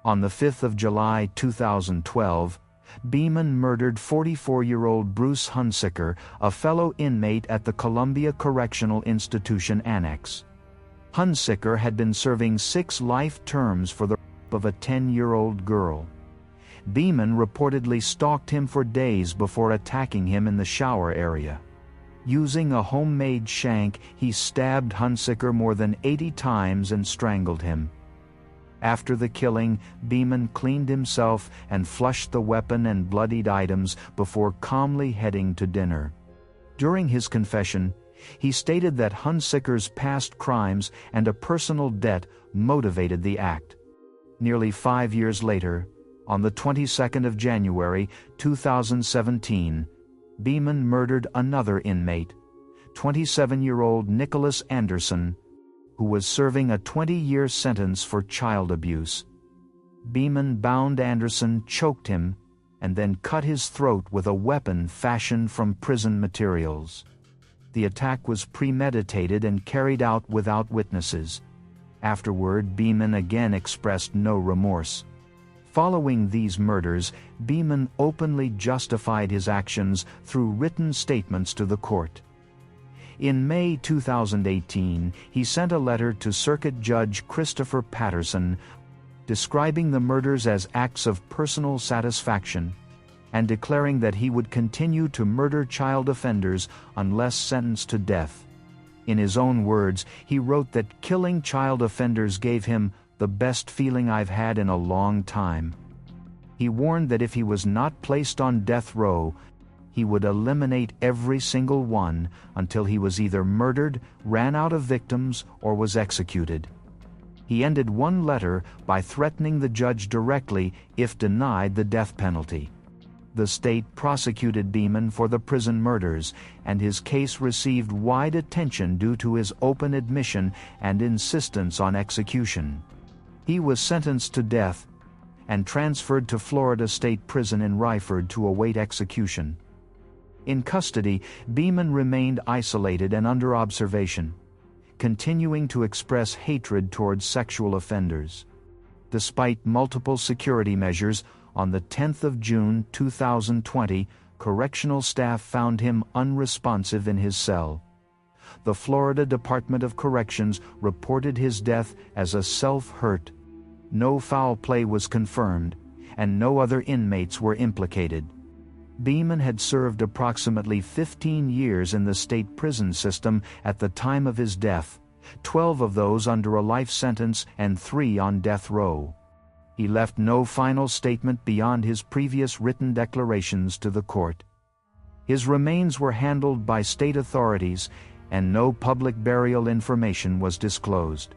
On the 5th of July 2012, Beamon murdered 44-year-old Bruce Hunsicker, a fellow inmate at the Columbia Correctional Institution Annex. Hunsicker had been serving 6 life terms for the rape of a 10-year-old girl. Beamon reportedly stalked him for days before attacking him in the shower area. Using a homemade shank, he stabbed Hunsicker more than 80 times and strangled him. After the killing, Beamon cleaned himself and flushed the weapon and bloodied items before calmly heading to dinner. During his confession, he stated that Hunsicker's past crimes and a personal debt motivated the act. Nearly 5 years later, on the 22nd of January, 2017, Beamon murdered another inmate, 27-year-old Nicholas Anderson, who was serving a 20-year sentence for child abuse. Beamon bound Anderson, choked him, and then cut his throat with a weapon fashioned from prison materials. The attack was premeditated and carried out without witnesses. Afterward, Beamon again expressed no remorse. Following these murders, Beamon openly justified his actions through written statements to the court. In May 2018, he sent a letter to Circuit Judge Christopher Patterson describing the murders as acts of personal satisfaction and declaring that he would continue to murder child offenders unless sentenced to death. In his own words, he wrote that killing child offenders gave him the best feeling I've had in a long time. He warned that if he was not placed on death row, he would eliminate every single one until he was either murdered, ran out of victims, or was executed. He ended one letter by threatening the judge directly if denied the death penalty. The state prosecuted Beamon for the prison murders, and his case received wide attention due to his open admission and insistence on execution. He was sentenced to death and transferred to Florida State Prison in Ryford to await execution. In custody, Beamon remained isolated and under observation, continuing to express hatred towards sexual offenders. Despite multiple security measures, on the 10th of June 2020, correctional staff found him unresponsive in his cell. The Florida Department of Corrections reported his death as a self-hurt. No foul play was confirmed, and no other inmates were implicated. Beamon had served approximately 15 years in the state prison system at the time of his death, 12 of those under a life sentence and 3 on death row. He left no final statement beyond his previous written declarations to the court. His remains were handled by state authorities, and no public burial information was disclosed.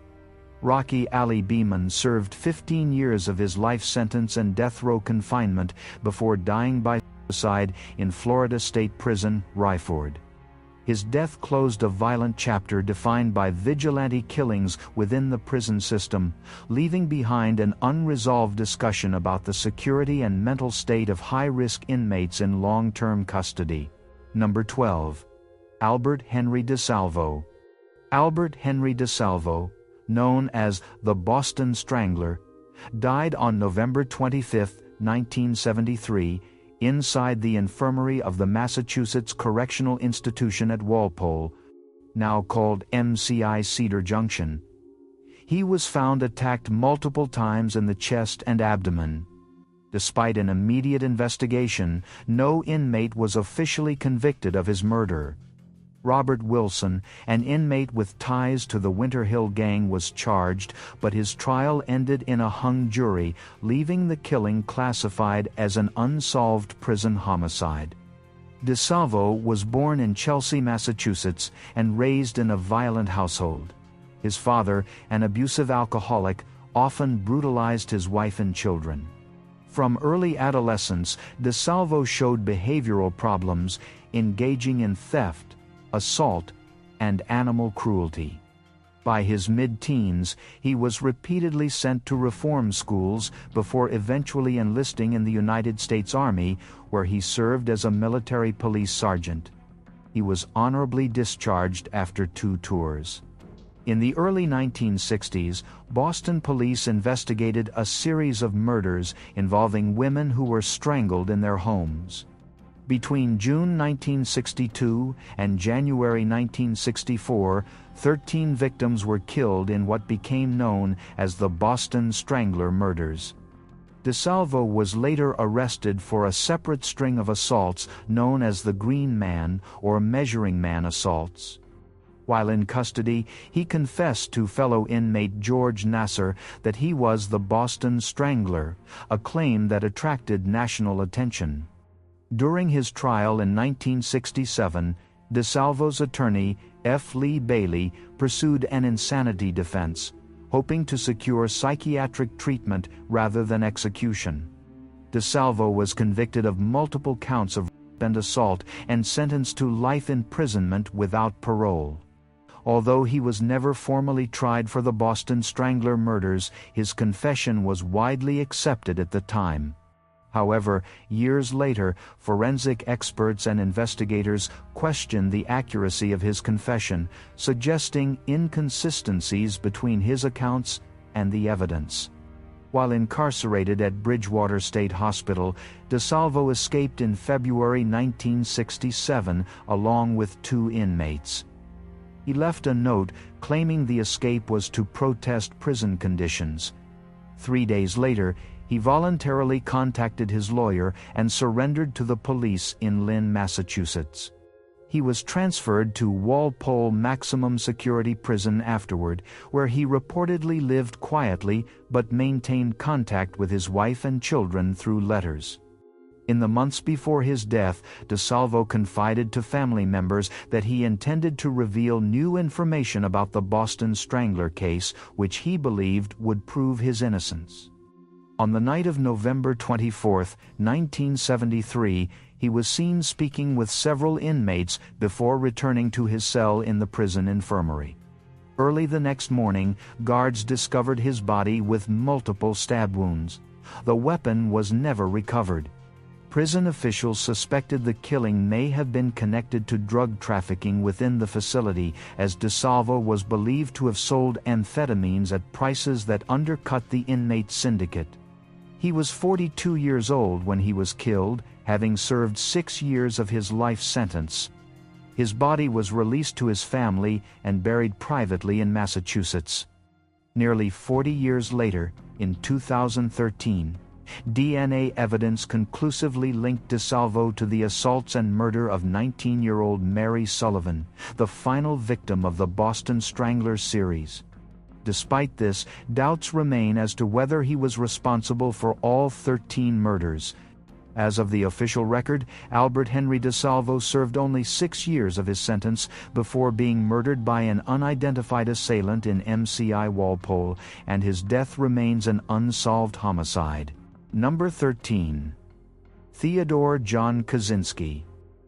Rocky Ali Beamon served 15 years of his life sentence and death row confinement before dying by suicide in Florida State Prison, Ryford. His death closed a violent chapter defined by vigilante killings within the prison system, leaving behind an unresolved discussion about the security and mental state of high-risk inmates in long-term custody. Number 12. Albert Henry DeSalvo. Albert Henry DeSalvo, known as the Boston Strangler, died on November 25, 1973, inside the infirmary of the Massachusetts Correctional Institution at Walpole, now called MCI Cedar Junction. He was found attacked multiple times in the chest and abdomen. Despite an immediate investigation, no inmate was officially convicted of his murder. Robert Wilson, an inmate with ties to the Winter Hill Gang, was charged, but his trial ended in a hung jury, leaving the killing classified as an unsolved prison homicide. DeSalvo was born in Chelsea, Massachusetts, and raised in a violent household. His father, an abusive alcoholic, often brutalized his wife and children. From early adolescence, DeSalvo showed behavioral problems, engaging in theft, assault, and animal cruelty. By his mid-teens, he was repeatedly sent to reform schools before eventually enlisting in the United States Army, where he served as a military police sergeant. He was honorably discharged after 2 tours. In the early 1960s, Boston police investigated a series of murders involving women who were strangled in their homes. Between June 1962 and January 1964, 13 victims were killed in what became known as the Boston Strangler murders. DeSalvo was later arrested for a separate string of assaults known as the Green Man or Measuring Man assaults. While in custody, he confessed to fellow inmate George Nassar that he was the Boston Strangler, a claim that attracted national attention. During his trial in 1967, DeSalvo's attorney, F. Lee Bailey, pursued an insanity defense, hoping to secure psychiatric treatment rather than execution. DeSalvo was convicted of multiple counts of rape and assault and sentenced to life imprisonment without parole. Although he was never formally tried for the Boston Strangler murders, his confession was widely accepted at the time. However, years later, forensic experts and investigators questioned the accuracy of his confession, suggesting inconsistencies between his accounts and the evidence. While incarcerated at Bridgewater State Hospital, DeSalvo escaped in February 1967 along with 2 inmates. He left a note claiming the escape was to protest prison conditions. 3 days later, he voluntarily contacted his lawyer and surrendered to the police in Lynn, Massachusetts. He was transferred to Walpole Maximum Security Prison afterward, where he reportedly lived quietly but maintained contact with his wife and children through letters. In the months before his death, DeSalvo confided to family members that he intended to reveal new information about the Boston Strangler case, which he believed would prove his innocence. On the night of November 24, 1973, he was seen speaking with several inmates before returning to his cell in the prison infirmary. Early the next morning, guards discovered his body with multiple stab wounds. The weapon was never recovered. Prison officials suspected the killing may have been connected to drug trafficking within the facility, as DeSalvo was believed to have sold amphetamines at prices that undercut the inmate syndicate. He was 42 years old when he was killed, having served 6 years of his life sentence. His body was released to his family and buried privately in Massachusetts. Nearly 40 years later, in 2013, DNA evidence conclusively linked DeSalvo to the assaults and murder of 19-year-old Mary Sullivan, the final victim of the Boston Strangler series. Despite this, doubts remain as to whether he was responsible for all 13 murders. As of the official record, Albert Henry DeSalvo served only 6 years of his sentence before being murdered by an unidentified assailant in MCI Walpole, and his death remains an unsolved homicide. Number 13. Theodore John Kaczynski.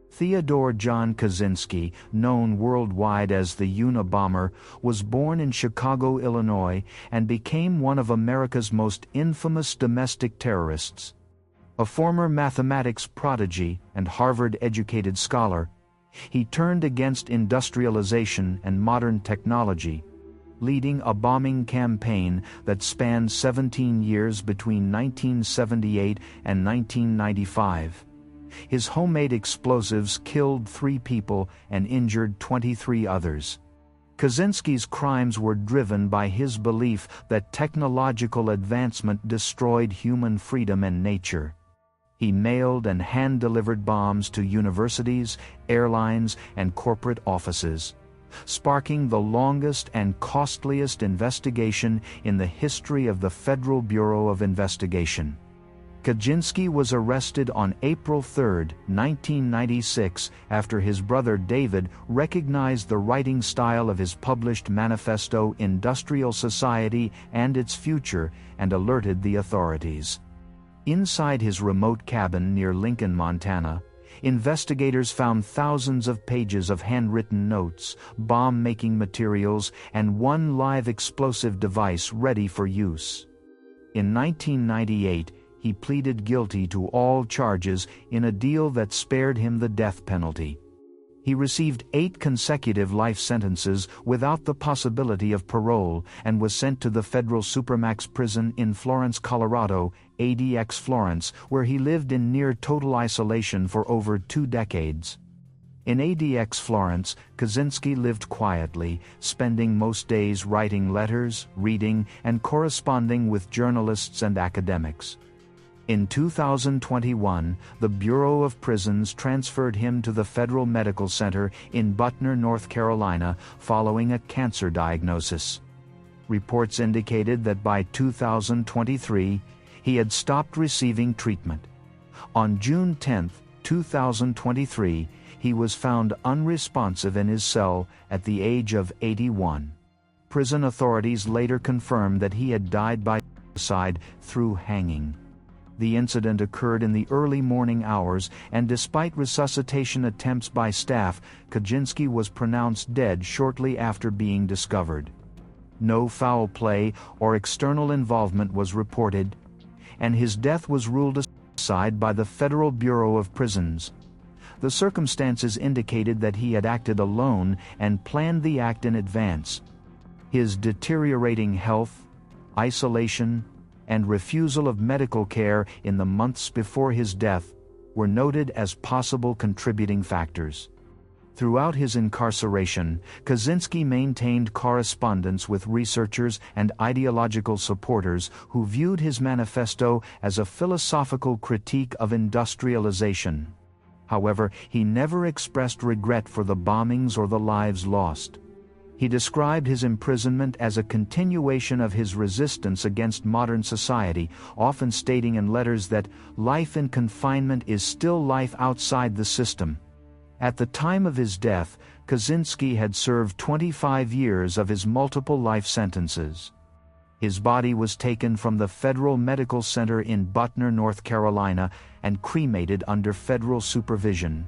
Theodore John Kaczynski, known worldwide as the Unabomber, was born in Chicago, Illinois, and became one of America's most infamous domestic terrorists. A former mathematics prodigy and Harvard-educated scholar, he turned against industrialization and modern technology, leading a bombing campaign that spanned 17 years between 1978 and 1995. His homemade explosives killed 3 people and injured 23 others. Kaczynski's crimes were driven by his belief that technological advancement destroyed human freedom and nature. He mailed and hand-delivered bombs to universities, airlines, and corporate offices, sparking the longest and costliest investigation in the history of the Federal Bureau of Investigation. Kaczynski was arrested on April 3, 1996, after his brother David recognized the writing style of his published manifesto Industrial Society and Its Future and alerted the authorities. Inside his remote cabin near Lincoln, Montana, investigators found thousands of pages of handwritten notes, bomb-making materials, and one live explosive device ready for use. In 1998, he pleaded guilty to all charges in a deal that spared him the death penalty. He received 8 consecutive life sentences without the possibility of parole and was sent to the federal Supermax prison in Florence, Colorado, ADX Florence, where he lived in near total isolation for over 2 decades. In ADX Florence, Kaczynski lived quietly, spending most days writing letters, reading, and corresponding with journalists and academics. In 2021, the Bureau of Prisons transferred him to the Federal Medical Center in Butner, North Carolina, following a cancer diagnosis. Reports indicated that by 2023, he had stopped receiving treatment. On June 10, 2023, he was found unresponsive in his cell at the age of 81. Prison authorities later confirmed that he had died by suicide through hanging. The incident occurred in the early morning hours, and despite resuscitation attempts by staff, Kaczynski was pronounced dead shortly after being discovered. No foul play or external involvement was reported, and his death was ruled a suicide by the Federal Bureau of Prisons. The circumstances indicated that he had acted alone and planned the act in advance. His deteriorating health, isolation, and refusal of medical care in the months before his death were noted as possible contributing factors. Throughout his incarceration, Kaczynski maintained correspondence with researchers and ideological supporters who viewed his manifesto as a philosophical critique of industrialization. However, he never expressed regret for the bombings or the lives lost. He described his imprisonment as a continuation of his resistance against modern society, often stating in letters that life in confinement is still life outside the system. At the time of his death, Kaczynski had served 25 years of his multiple life sentences. His body was taken from the Federal Medical Center in Butner, North Carolina, and cremated under federal supervision.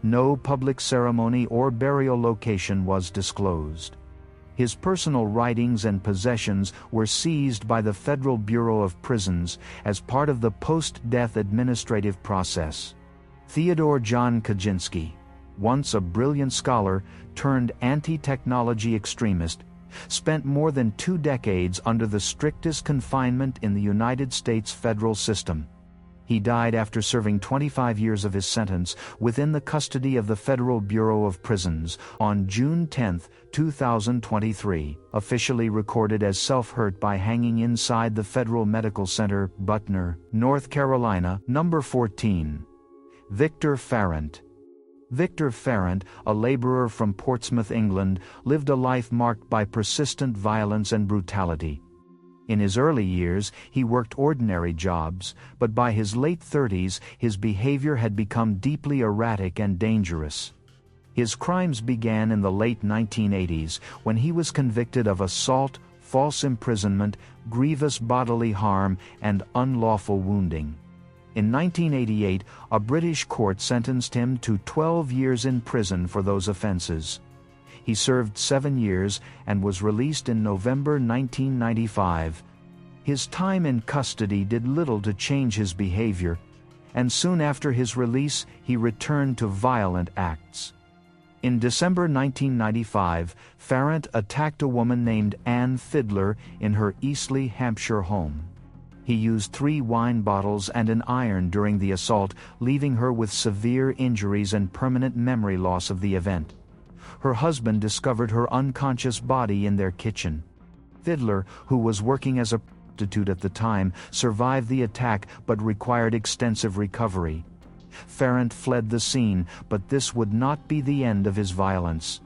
No public ceremony or burial location was disclosed. His personal writings and possessions were seized by the Federal Bureau of Prisons as part of the post-death administrative process. Theodore John Kaczynski, once a brilliant scholar turned anti-technology extremist, spent more than 2 decades under the strictest confinement in the United States federal system. He died after serving 25 years of his sentence within the custody of the Federal Bureau of Prisons on June 10, 2023, officially recorded as self-hurt by hanging inside the Federal Medical Center, Butner, North Carolina. Number 14. Victor Farrant. Victor Farrant, a laborer from Portsmouth, England, lived a life marked by persistent violence and brutality. In his early years, he worked ordinary jobs, but by his late 30s, his behavior had become deeply erratic and dangerous. His crimes began in the late 1980s when he was convicted of assault, false imprisonment, grievous bodily harm, and unlawful wounding. In 1988, a British court sentenced him to 12 years in prison for those offenses. He served 7 years and was released in November 1995. His time in custody did little to change his behavior, and soon after his release he returned to violent acts. In December 1995, Farrant attacked a woman named Ann Fiddler in her Eastleigh, Hampshire home. He used 3 wine bottles and an iron during the assault, leaving her with severe injuries and permanent memory loss of the event. Her husband discovered her unconscious body in their kitchen. Fiddler, who was working as a prostitute at the time, survived the attack but required extensive recovery. Farrant fled the scene, but this would not be the end of his violence.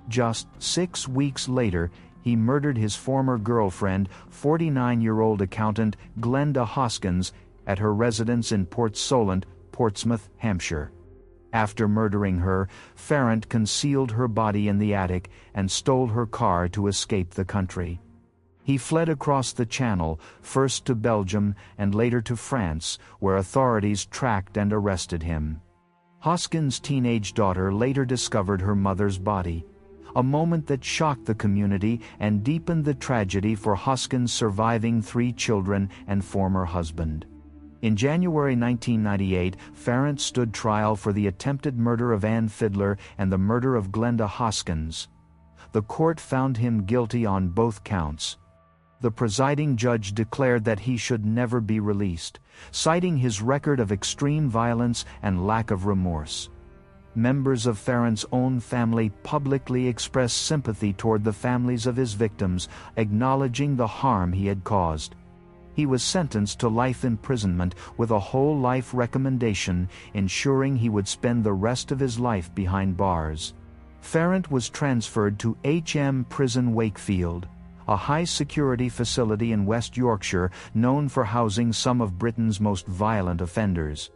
Just 6 weeks later, he murdered his former girlfriend, 49-year-old accountant Glenda Hoskins, at her residence in Port Solent, Portsmouth, Hampshire. After murdering her, Farrant concealed her body in the attic and stole her car to escape the country. He fled across the Channel, first to Belgium and later to France, where authorities tracked and arrested him. Hoskins' teenage daughter later discovered her mother's body, a moment that shocked the community and deepened the tragedy for Hoskins' surviving 3 children and former husband. In January 1998, Farrant stood trial for the attempted murder of Ann Fiddler and the murder of Glenda Hoskins. The court found him guilty on both counts. The presiding judge declared that he should never be released, citing his record of extreme violence and lack of remorse. Members of Farrant's own family publicly expressed sympathy toward the families of his victims, acknowledging the harm he had caused. He was sentenced to life imprisonment with a whole life recommendation, ensuring he would spend the rest of his life behind bars. Farrant was transferred to HM Prison Wakefield, a high-security facility in West Yorkshire known for housing some of Britain's most violent offenders.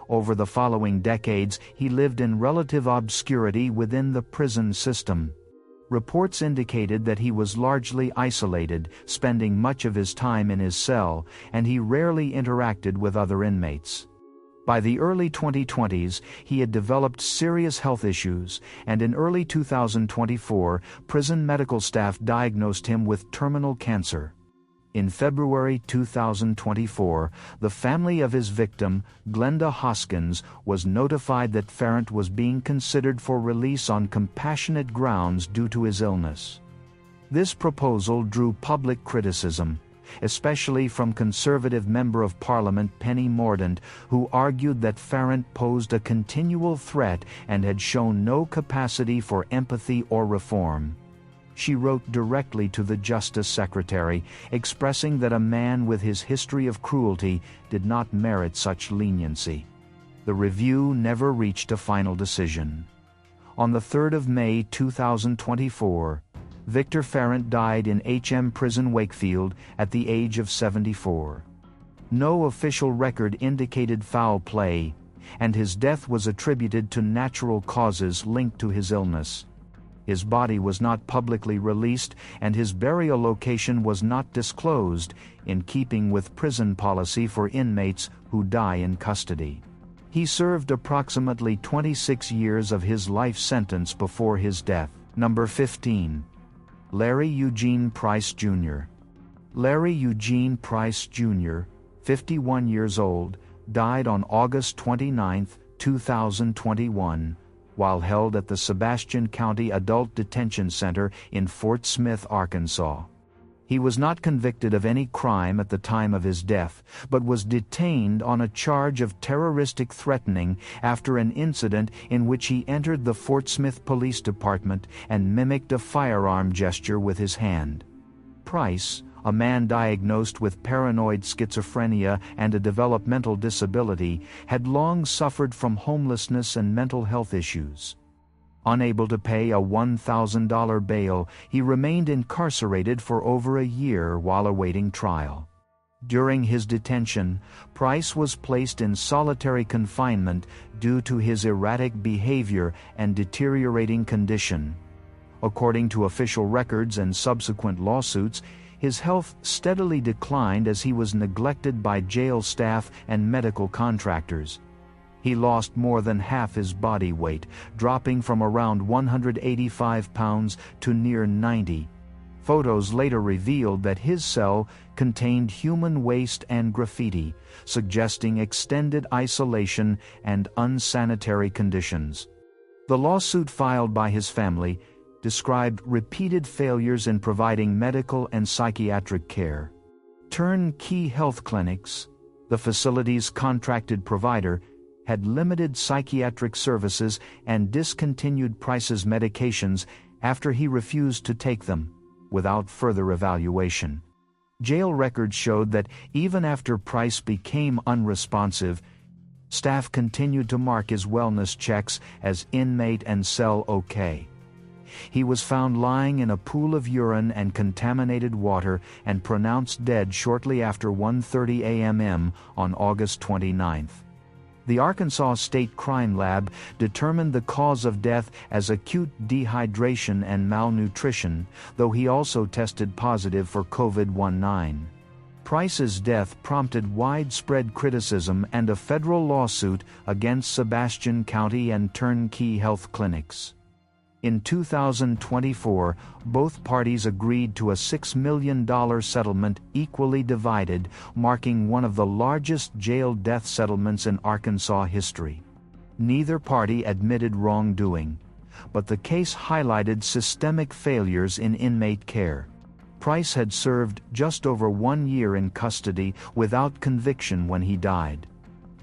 Over the following decades, he lived in relative obscurity within the prison system. Reports indicated that he was largely isolated, spending much of his time in his cell, and he rarely interacted with other inmates. By the early 2020s, he had developed serious health issues, and in early 2024, prison medical staff diagnosed him with terminal cancer. In February 2024, the family of his victim, Glenda Hoskins, was notified that Farrant was being considered for release on compassionate grounds due to his illness. This proposal drew public criticism, especially from Conservative Member of Parliament Penny Mordaunt, who argued that Farrant posed a continual threat and had shown no capacity for empathy or reform. She wrote directly to the Justice Secretary, expressing that a man with his history of cruelty did not merit such leniency. The review never reached a final decision. On the 3rd of May 2024, Victor Farrant died in HM Prison Wakefield at the age of 74. No official record indicated foul play, and his death was attributed to natural causes linked to his illness. His body was not publicly released, and his burial location was not disclosed, in keeping with prison policy for inmates who die in custody. He served approximately 26 years of his life sentence before his death. Number 15. Larry Eugene Price, Jr. Larry Eugene Price, Jr., 51 years old, died on August 29, 2021, while held at the Sebastian County Adult Detention Center in Fort Smith, Arkansas. He was not convicted of any crime at the time of his death, but was detained on a charge of terroristic threatening after an incident in which he entered the Fort Smith Police Department and mimicked a firearm gesture with his hand. Price, a man diagnosed with paranoid schizophrenia and a developmental disability, had long suffered from homelessness and mental health issues. Unable to pay a $1,000 bail, he remained incarcerated for over a year while awaiting trial. During his detention, Price was placed in solitary confinement due to his erratic behavior and deteriorating condition. According to official records and subsequent lawsuits, his health steadily declined as he was neglected by jail staff and medical contractors. He lost more than half his body weight, dropping from around 185 pounds to near 90. Photos later revealed that his cell contained human waste and graffiti, suggesting extended isolation and unsanitary conditions. The lawsuit filed by his family described repeated failures in providing medical and psychiatric care. Turnkey Health Clinics, the facility's contracted provider, had limited psychiatric services and discontinued Price's medications after he refused to take them, without further evaluation. Jail records showed that even after Price became unresponsive, staff continued to mark his wellness checks as inmate and cell okay. He was found lying in a pool of urine and contaminated water and pronounced dead shortly after 1:30 a.m. on August 29. The Arkansas State Crime Lab determined the cause of death as acute dehydration and malnutrition, though he also tested positive for COVID-19. Price's death prompted widespread criticism and a federal lawsuit against Sebastian County and Turnkey Health Clinics. In 2024, both parties agreed to a $6 million settlement equally divided, marking one of the largest jail death settlements in Arkansas history. Neither party admitted wrongdoing, but the case highlighted systemic failures in inmate care. Price had served just over 1 year in custody without conviction when he died.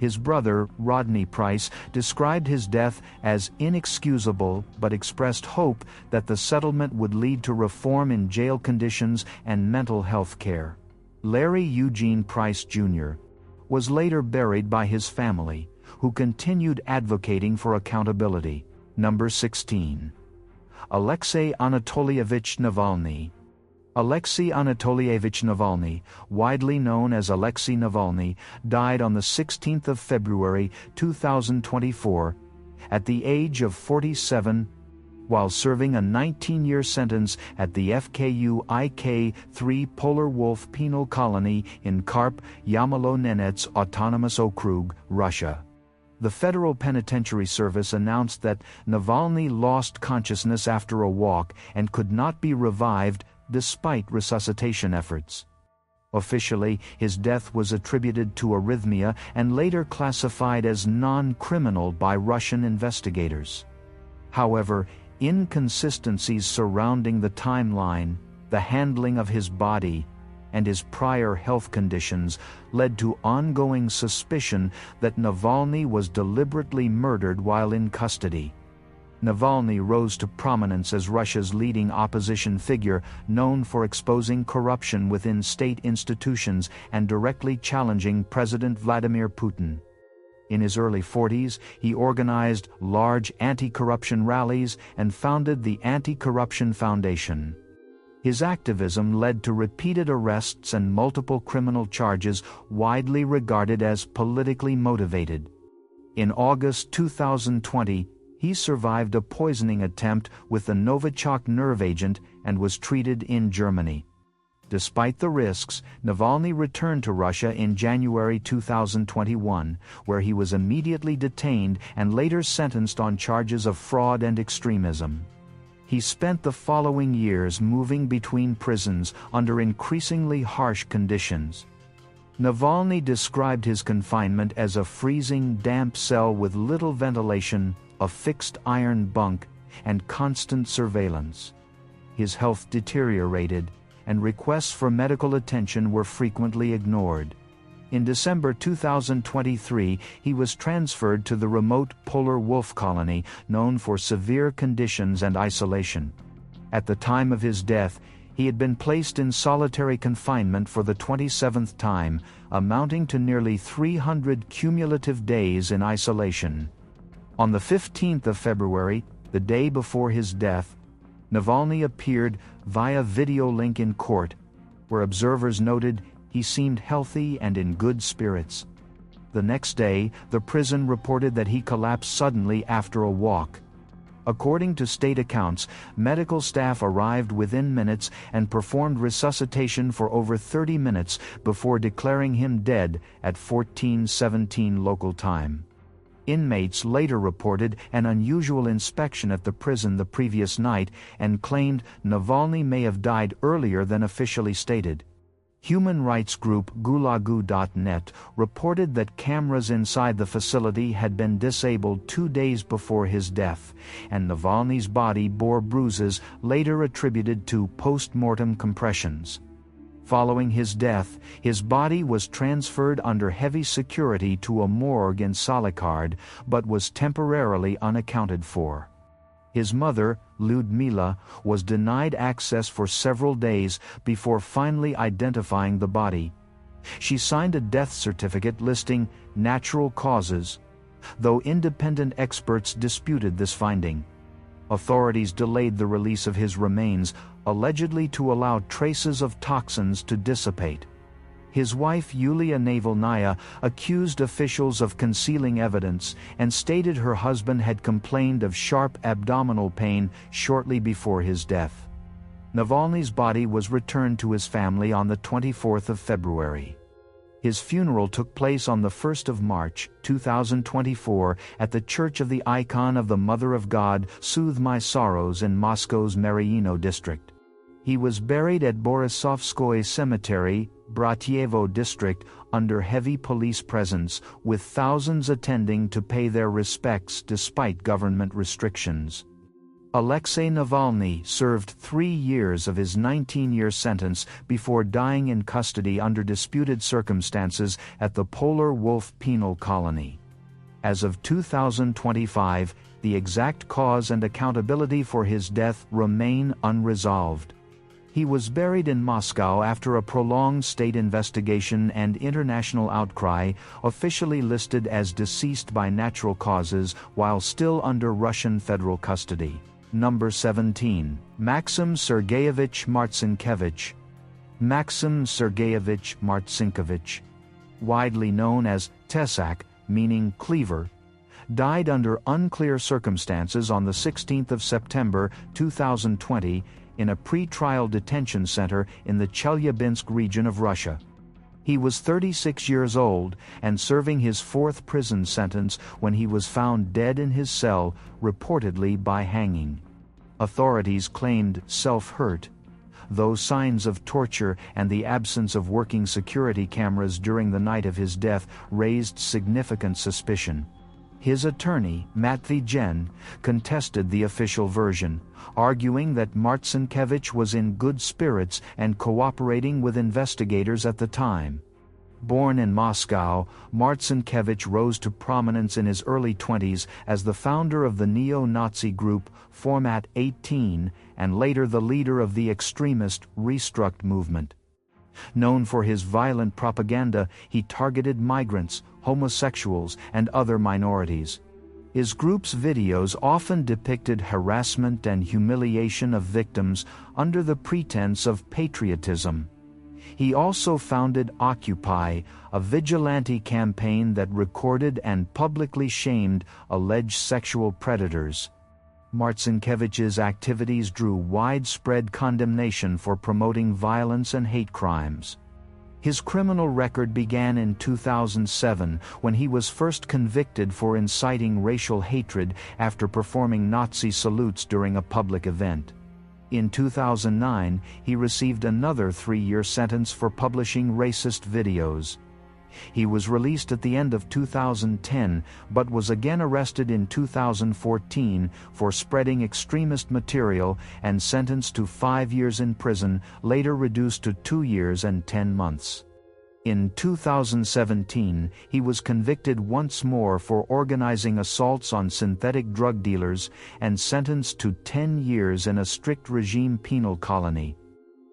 His brother, Rodney Price, described his death as inexcusable but expressed hope that the settlement would lead to reform in jail conditions and mental health care. Larry Eugene Price Jr., was later buried by his family, who continued advocating for accountability. Number 16. Alexei Anatolievich Navalny. Alexei Anatolievich Navalny, widely known as Alexei Navalny, died on the 16th of February 2024 at the age of 47 while serving a 19-year sentence at the FKU IK-3 Polar Wolf Penal Colony in Karp, Yamalo-Nenets Autonomous Okrug, Russia. The Federal Penitentiary Service announced that Navalny lost consciousness after a walk and could not be revived despite resuscitation efforts. Officially, his death was attributed to arrhythmia and later classified as non-criminal by Russian investigators. However, inconsistencies surrounding the timeline, the handling of his body, and his prior health conditions led to ongoing suspicion that Navalny was deliberately murdered while in custody. Navalny rose to prominence as Russia's leading opposition figure, known for exposing corruption within state institutions and directly challenging President Vladimir Putin. In his early 40s, he organized large anti-corruption rallies and founded the Anti-Corruption Foundation. His activism led to repeated arrests and multiple criminal charges widely regarded as politically motivated. In August 2020, he survived a poisoning attempt with the Novichok nerve agent and was treated in Germany. Despite the risks, Navalny returned to Russia in January 2021, where he was immediately detained and later sentenced on charges of fraud and extremism. He spent the following years moving between prisons under increasingly harsh conditions. Navalny described his confinement as a freezing, damp cell with little ventilation, a fixed iron bunk, and constant surveillance. His health deteriorated, and requests for medical attention were frequently ignored. In December 2023, he was transferred to the remote Polar Wolf Colony, known for severe conditions and isolation. At the time of his death, he had been placed in solitary confinement for the 27th time, amounting to nearly 300 cumulative days in isolation. On the 15th of February, the day before his death, Navalny appeared via video link in court, where observers noted he seemed healthy and in good spirits. The next day, the prison reported that he collapsed suddenly after a walk. According to state accounts, medical staff arrived within minutes and performed resuscitation for over 30 minutes before declaring him dead at 14:17 local time. Inmates later reported an unusual inspection at the prison the previous night and claimed Navalny may have died earlier than officially stated. Human rights group Gulagu.net reported that cameras inside the facility had been disabled 2 days before his death, and Navalny's body bore bruises later attributed to post-mortem compressions. Following his death, his body was transferred under heavy security to a morgue in Salikard, but was temporarily unaccounted for. His mother, Lyudmila, was denied access for several days before finally identifying the body. She signed a death certificate listing natural causes, though independent experts disputed this finding. Authorities delayed the release of his remains, allegedly to allow traces of toxins to dissipate. His wife Yulia Navalnaya accused officials of concealing evidence and stated her husband had complained of sharp abdominal pain shortly before his death. Navalny's body was returned to his family on the 24th of February. His funeral took place on the 1st of March, 2024, at the Church of the Icon of the Mother of God, Soothe My Sorrows in Moscow's Maryino district. He was buried at Borisovskoye Cemetery, Bratyevo district, under heavy police presence, with thousands attending to pay their respects despite government restrictions. Alexei Navalny served 3 years of his 19-year sentence before dying in custody under disputed circumstances at the Polar Wolf Penal Colony. As of 2025, the exact cause and accountability for his death remain unresolved. He was buried in Moscow after a prolonged state investigation and international outcry, officially listed as deceased by natural causes while still under Russian federal custody. Number 17. Maxim Sergeyevich Marcinkiewicz. Maxim Sergeyevich Marcinkiewicz, widely known as Tesak, meaning cleaver, died under unclear circumstances on the 16th of September 2020 in a pre-trial detention center in the Chelyabinsk region of Russia. He was 36 years old and serving his fourth prison sentence when he was found dead in his cell, reportedly by hanging. Authorities claimed self-hurt, though signs of torture and the absence of working security cameras during the night of his death raised significant suspicion. His attorney, Matvey Jen, contested the official version, arguing that Marcinkiewicz was in good spirits and cooperating with investigators at the time. Born in Moscow, Marcinkiewicz rose to prominence in his early 20s as the founder of the neo-Nazi group Format 18 and later the leader of the extremist Restruct movement. Known for his violent propaganda, he targeted migrants, homosexuals, and other minorities. His group's videos often depicted harassment and humiliation of victims under the pretense of patriotism. He also founded Occupy, a vigilante campaign that recorded and publicly shamed alleged sexual predators. Marcinkiewicz's activities drew widespread condemnation for promoting violence and hate crimes. His criminal record began in 2007 when he was first convicted for inciting racial hatred after performing Nazi salutes during a public event. In 2009, he received another 3-year sentence for publishing racist videos. He was released at the end of 2010, but was again arrested in 2014 for spreading extremist material and sentenced to 5 years in prison, later reduced to 2 years and 10 months. In 2017, he was convicted once more for organizing assaults on synthetic drug dealers and sentenced to 10 years in a strict regime penal colony.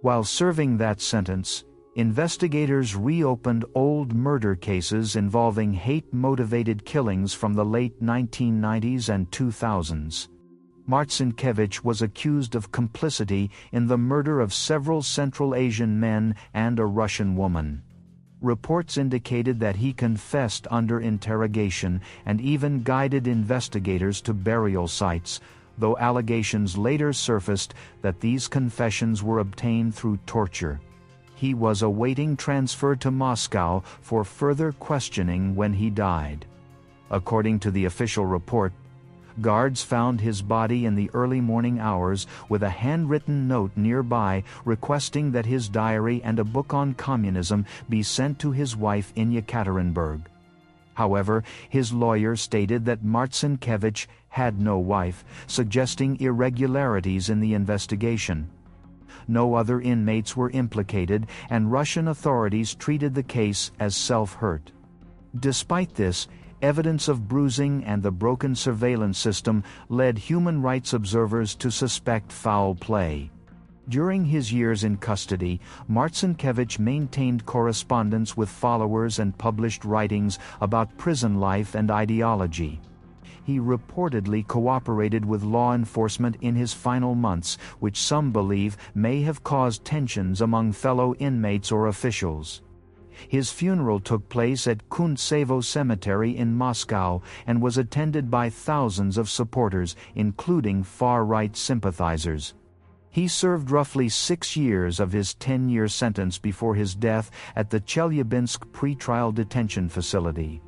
While serving that sentence, investigators reopened old murder cases involving hate-motivated killings from the late 1990s and 2000s. Marcinkiewicz was accused of complicity in the murder of several Central Asian men and a Russian woman. Reports indicated that he confessed under interrogation and even guided investigators to burial sites, though allegations later surfaced that these confessions were obtained through torture. He was awaiting transfer to Moscow for further questioning when he died. According to the official report, guards found his body in the early morning hours with a handwritten note nearby requesting that his diary and a book on communism be sent to his wife in Yekaterinburg. However, his lawyer stated that Marcinkiewicz had no wife, suggesting irregularities in the investigation. No other inmates were implicated, and Russian authorities treated the case as self-hurt. Despite this, evidence of bruising and the broken surveillance system led human rights observers to suspect foul play. During his years in custody, Marcinkiewicz maintained correspondence with followers and published writings about prison life and ideology. He reportedly cooperated with law enforcement in his final months, which some believe may have caused tensions among fellow inmates or officials. His funeral took place at Kuntsevo Cemetery in Moscow and was attended by thousands of supporters, including far-right sympathizers. He served roughly 6 years of his 10-year sentence before his death at the Chelyabinsk pretrial detention facility.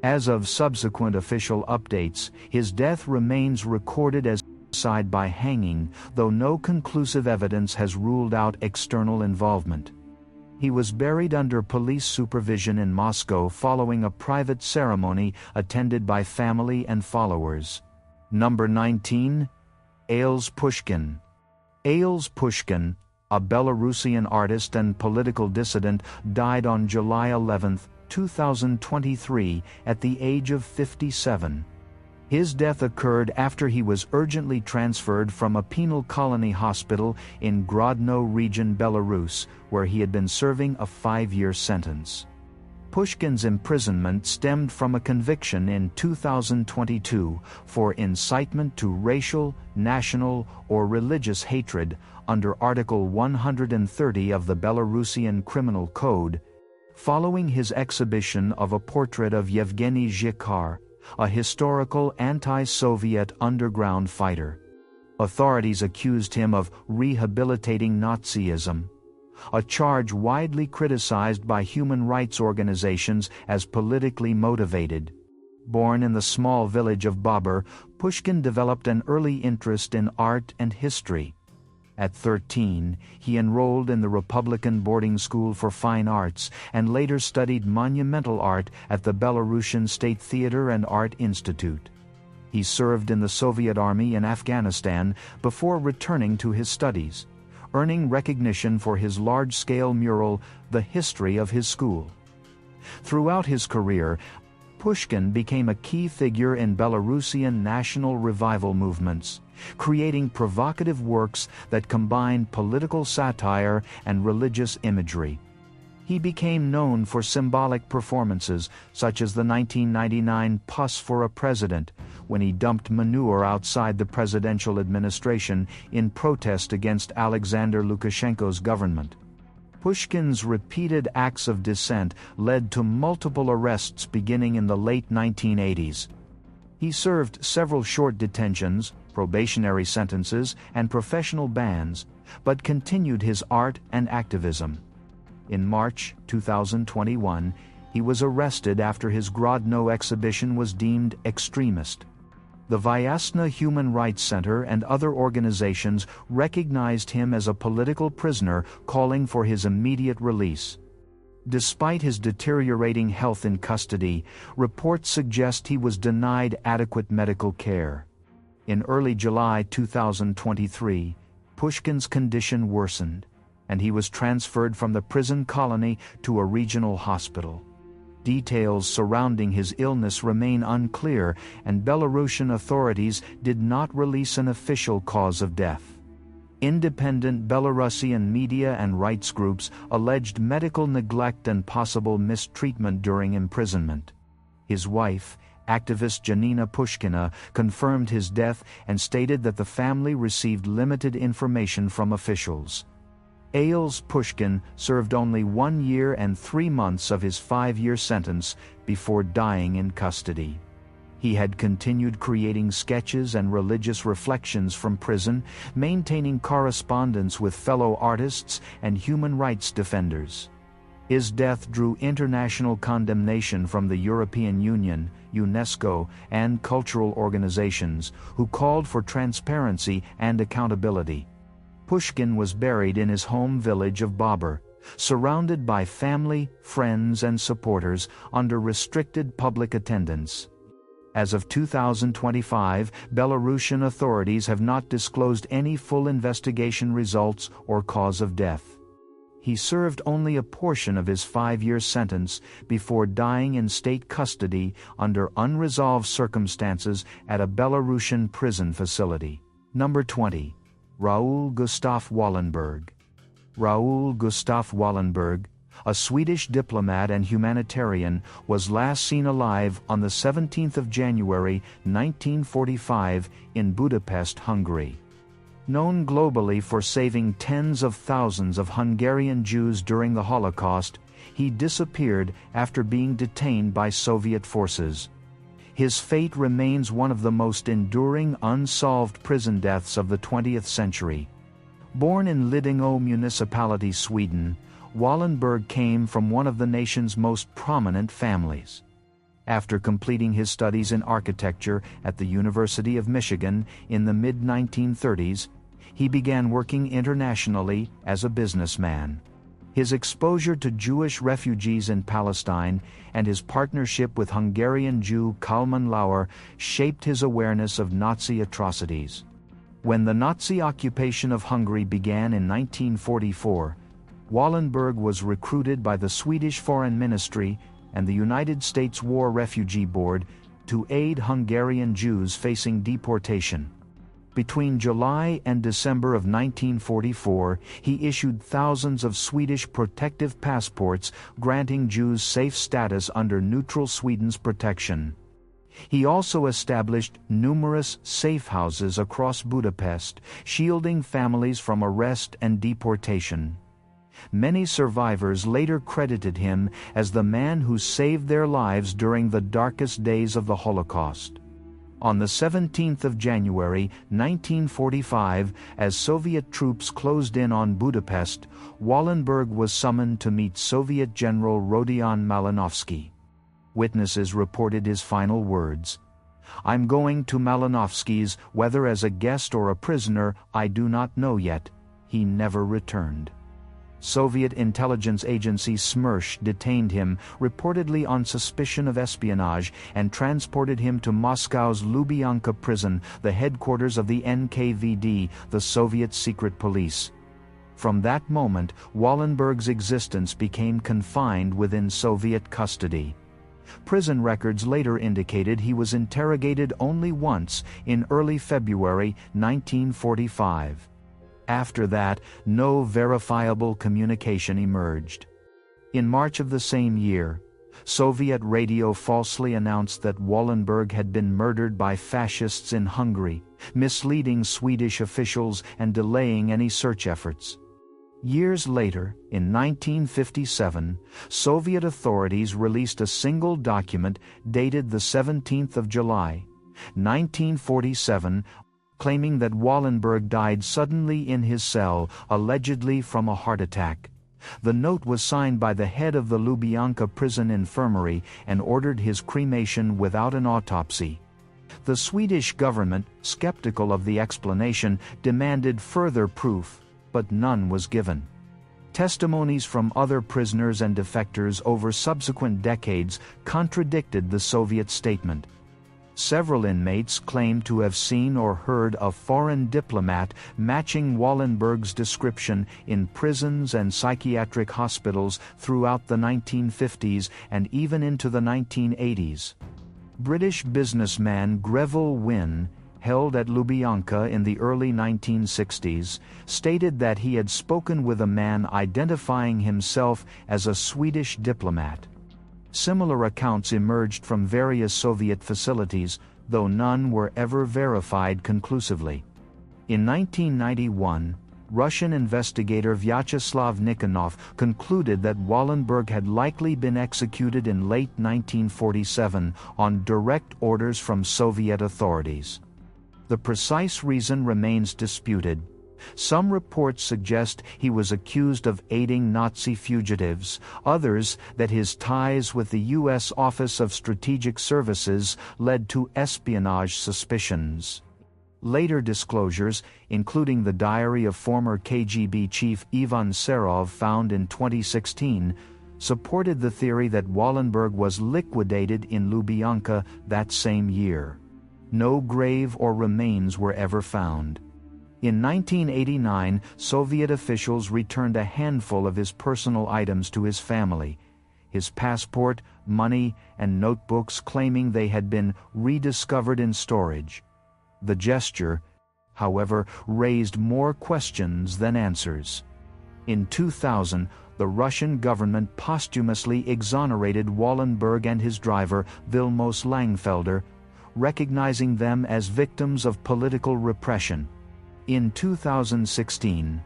As of subsequent official updates, his death remains recorded as suicide by hanging, though no conclusive evidence has ruled out external involvement. He was buried under police supervision in Moscow following a private ceremony attended by family and followers. Number 19. Ales Pushkin. Ales Pushkin, a Belarusian artist and political dissident, died on July 11, 2023, at the age of 57. His death occurred after he was urgently transferred from a penal colony hospital in Grodno region, Belarus, where he had been serving a 5-year sentence. Pushkin's imprisonment stemmed from a conviction in 2022 for incitement to racial, national, or religious hatred under Article 130 of the Belarusian Criminal Code, following his exhibition of a portrait of Yevgeny Zhikar, a historical anti-Soviet underground fighter. Authorities accused him of rehabilitating Nazism, a charge widely criticized by human rights organizations as politically motivated. Born in the small village of Babur, Pushkin developed an early interest in art and history. At 13, he enrolled in the Republican Boarding School for Fine Arts and later studied monumental art at the Belarusian State Theater and Art Institute. He served in the Soviet Army in Afghanistan before returning to his studies, earning recognition for his large-scale mural, The History of His School. Throughout his career, Pushkin became a key figure in Belarusian national revival movements, creating provocative works that combined political satire and religious imagery. He became known for symbolic performances such as the 1999 Puss for a President, when he dumped manure outside the presidential administration in protest against Alexander Lukashenko's government. Pushkin's repeated acts of dissent led to multiple arrests beginning in the late 1980s. He served several short detentions, probationary sentences, and professional bans, but continued his art and activism. In March 2021, he was arrested after his Grodno exhibition was deemed extremist. The Vyasna Human Rights Center and other organizations recognized him as a political prisoner, calling for his immediate release. Despite his deteriorating health in custody, reports suggest he was denied adequate medical care. In early July 2023, Pushkin's condition worsened, and he was transferred from the prison colony to a regional hospital. Details surrounding his illness remain unclear, and Belarusian authorities did not release an official cause of death. Independent Belarusian media and rights groups alleged medical neglect and possible mistreatment during imprisonment. His wife, activist Janina Pushkina, confirmed his death and stated that the family received limited information from officials. Ailes Pushkin served only 1 year and 3 months of his 5-year sentence before dying in custody. He had continued creating sketches and religious reflections from prison, maintaining correspondence with fellow artists and human rights defenders. His death drew international condemnation from the European Union, UNESCO, and cultural organizations, who called for transparency and accountability. Pushkin was buried in his home village of Babur, surrounded by family, friends, and supporters under restricted public attendance. As of 2025, Belarusian authorities have not disclosed any full investigation results or cause of death. He served only a portion of his 5-year sentence before dying in state custody under unresolved circumstances at a Belarusian prison facility. Number 20. Raoul Gustaf Wallenberg. Raoul Gustaf Wallenberg, a Swedish diplomat and humanitarian, was last seen alive on the 17th of January 1945 in Budapest, Hungary. Known globally for saving tens of thousands of Hungarian Jews during the Holocaust, he disappeared after being detained by Soviet forces. His fate remains one of the most enduring unsolved prison deaths of the 20th century. Born in Lidingö municipality, Sweden, Wallenberg came from one of the nation's most prominent families. After completing his studies in architecture at the University of Michigan in the mid-1930s, he began working internationally as a businessman. His exposure to Jewish refugees in Palestine and his partnership with Hungarian Jew Kalman Lauer shaped his awareness of Nazi atrocities. When the Nazi occupation of Hungary began in 1944, Wallenberg was recruited by the Swedish Foreign Ministry and the United States War Refugee Board to aid Hungarian Jews facing deportation. Between July and December of 1944, he issued thousands of Swedish protective passports granting Jews safe status under neutral Sweden's protection. He also established numerous safe houses across Budapest, shielding families from arrest and deportation. Many survivors later credited him as the man who saved their lives during the darkest days of the Holocaust. On the 17th of January, 1945, as Soviet troops closed in on Budapest, Wallenberg was summoned to meet Soviet General Rodion Malinovsky. Witnesses reported his final words, "I'm going to Malinovsky's, whether as a guest or a prisoner, I do not know yet." He never returned. Soviet intelligence agency Smersh detained him, reportedly on suspicion of espionage, and transported him to Moscow's Lubyanka prison, the headquarters of the NKVD, the Soviet secret police. From that moment, Wallenberg's existence became confined within Soviet custody. Prison records later indicated he was interrogated only once, in early February 1945. After that, no verifiable communication emerged. In March of the same year, Soviet radio falsely announced that Wallenberg had been murdered by fascists in Hungary, misleading Swedish officials and delaying any search efforts. Years later, in 1957, Soviet authorities released a single document dated the 17th of July, 1947, claiming that Wallenberg died suddenly in his cell, allegedly from a heart attack. The note was signed by the head of the Lubyanka prison infirmary and ordered his cremation without an autopsy. The Swedish government, skeptical of the explanation, demanded further proof, but none was given. Testimonies from other prisoners and defectors over subsequent decades contradicted the Soviet statement. Several inmates claimed to have seen or heard a foreign diplomat matching Wallenberg's description in prisons and psychiatric hospitals throughout the 1950s and even into the 1980s. British businessman Greville Wynne, held at Lubyanka in the early 1960s, stated that he had spoken with a man identifying himself as a Swedish diplomat. Similar accounts emerged from various Soviet facilities, though none were ever verified conclusively. In 1991, Russian investigator Vyacheslav Nikonov concluded that Wallenberg had likely been executed in late 1947 on direct orders from Soviet authorities. The precise reason remains disputed. Some reports suggest he was accused of aiding Nazi fugitives, others that his ties with the U.S. Office of Strategic Services led to espionage suspicions. Later disclosures, including the diary of former KGB chief Ivan Serov found in 2016, supported the theory that Wallenberg was liquidated in Lubyanka that same year. No grave or remains were ever found. In 1989, Soviet officials returned a handful of his personal items to his family, his passport, money, and notebooks, claiming they had been rediscovered in storage. The gesture, however, raised more questions than answers. In 2000, the Russian government posthumously exonerated Wallenberg and his driver, Vilmos Langfelder, recognizing them as victims of political repression. In 2016,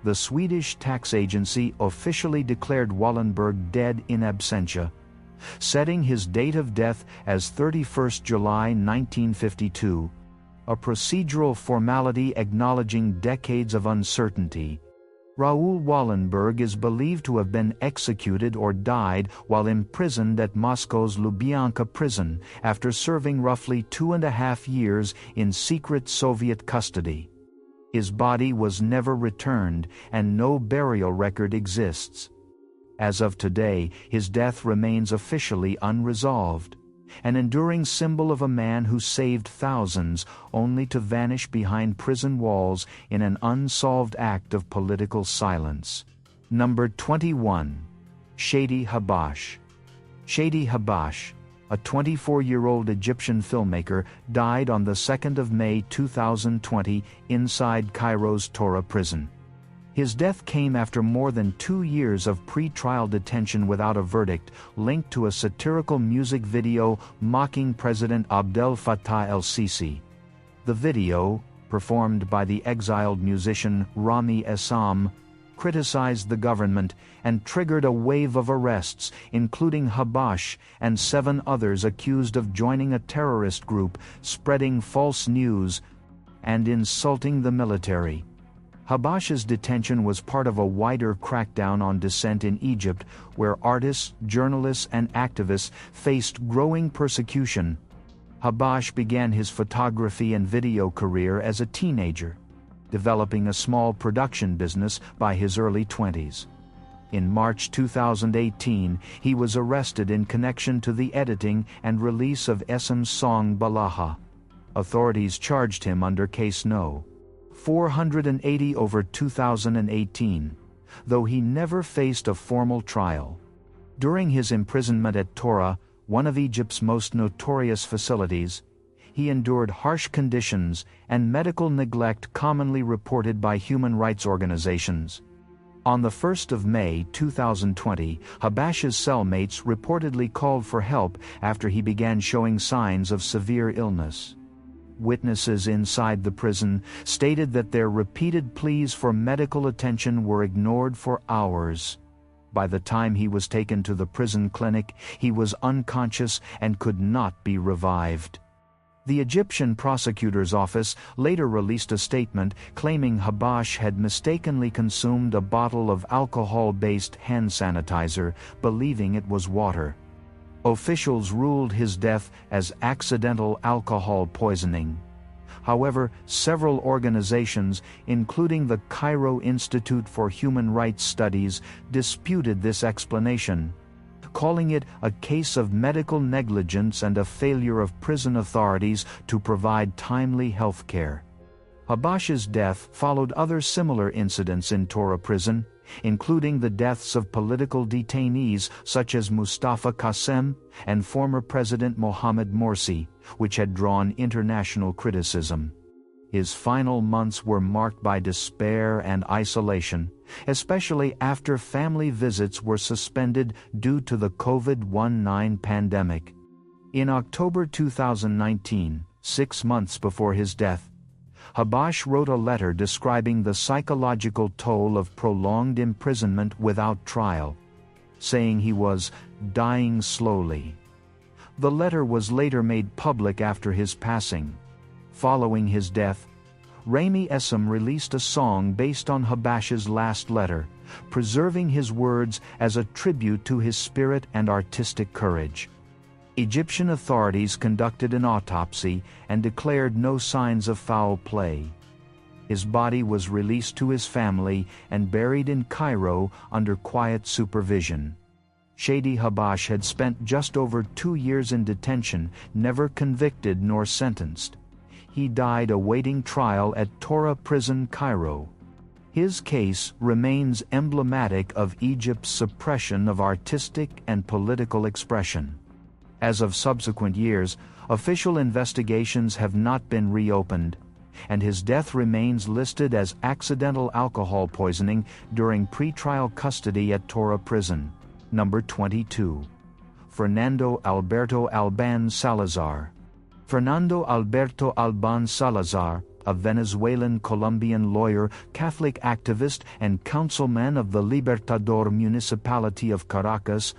the Swedish tax agency officially declared Wallenberg dead in absentia, setting his date of death as 31 July 1952, a procedural formality acknowledging decades of uncertainty. Raoul Wallenberg is believed to have been executed or died while imprisoned at Moscow's Lubyanka prison after serving roughly 2.5 years in secret Soviet custody. His body was never returned, and no burial record exists. As of today, his death remains officially unresolved, an enduring symbol of a man who saved thousands only to vanish behind prison walls in an unsolved act of political silence. Number 21. Shady Habash. Shady Habash, a 24-year-old Egyptian filmmaker, died on the 2nd of May 2020 inside Cairo's Tora prison. His death came after more than 2 years of pre-trial detention without a verdict, linked to a satirical music video mocking President Abdel Fattah el-Sisi. The video, performed by the exiled musician Rami Essam, criticized the government and triggered a wave of arrests, including Habash and 7 others accused of joining a terrorist group, spreading false news, and insulting the military. Habash's detention was part of a wider crackdown on dissent in Egypt, where artists, journalists, and activists faced growing persecution. Habash began his photography and video career as a teenager, developing a small production business by his early 20s. In March 2018, he was arrested in connection to the editing and release of Essam's song Balaha. Authorities charged him under Case No. 480 over 2018, though he never faced a formal trial. During his imprisonment at Tora, one of Egypt's most notorious facilities, he endured harsh conditions and medical neglect commonly reported by human rights organizations. On the 1st of May 2020, Habash's cellmates reportedly called for help after he began showing signs of severe illness. Witnesses inside the prison stated that their repeated pleas for medical attention were ignored for hours. By the time he was taken to the prison clinic, he was unconscious and could not be revived. The Egyptian prosecutor's office later released a statement claiming Habash had mistakenly consumed a bottle of alcohol-based hand sanitizer, believing it was water. Officials ruled his death as accidental alcohol poisoning. However, several organizations, including the Cairo Institute for Human Rights Studies, disputed this explanation, calling it a case of medical negligence and a failure of prison authorities to provide timely health care. Habash's death followed other similar incidents in Tora prison, including the deaths of political detainees such as Mustafa Qassem and former President Mohamed Morsi, which had drawn international criticism. His final months were marked by despair and isolation, especially after family visits were suspended due to the COVID-19 pandemic. In October 2019, 6 months before his death, Habash wrote a letter describing the psychological toll of prolonged imprisonment without trial, saying he was dying slowly. The letter was later made public after his passing. Following his death, Rami Essam released a song based on Habash's last letter, preserving his words as a tribute to his spirit and artistic courage. Egyptian authorities conducted an autopsy and declared no signs of foul play. His body was released to his family and buried in Cairo under quiet supervision. Shady Habash had spent just over 2 years in detention, never convicted nor sentenced. He died awaiting trial at Tora Prison, Cairo. His case remains emblematic of Egypt's suppression of artistic and political expression. As of subsequent years, official investigations have not been reopened, and his death remains listed as accidental alcohol poisoning during pretrial custody at Tora Prison. Number 22. Fernando Alberto Alban Salazar. Fernando Alberto Alban Salazar, a Venezuelan-Colombian lawyer, Catholic activist, and councilman of the Libertador municipality of Caracas,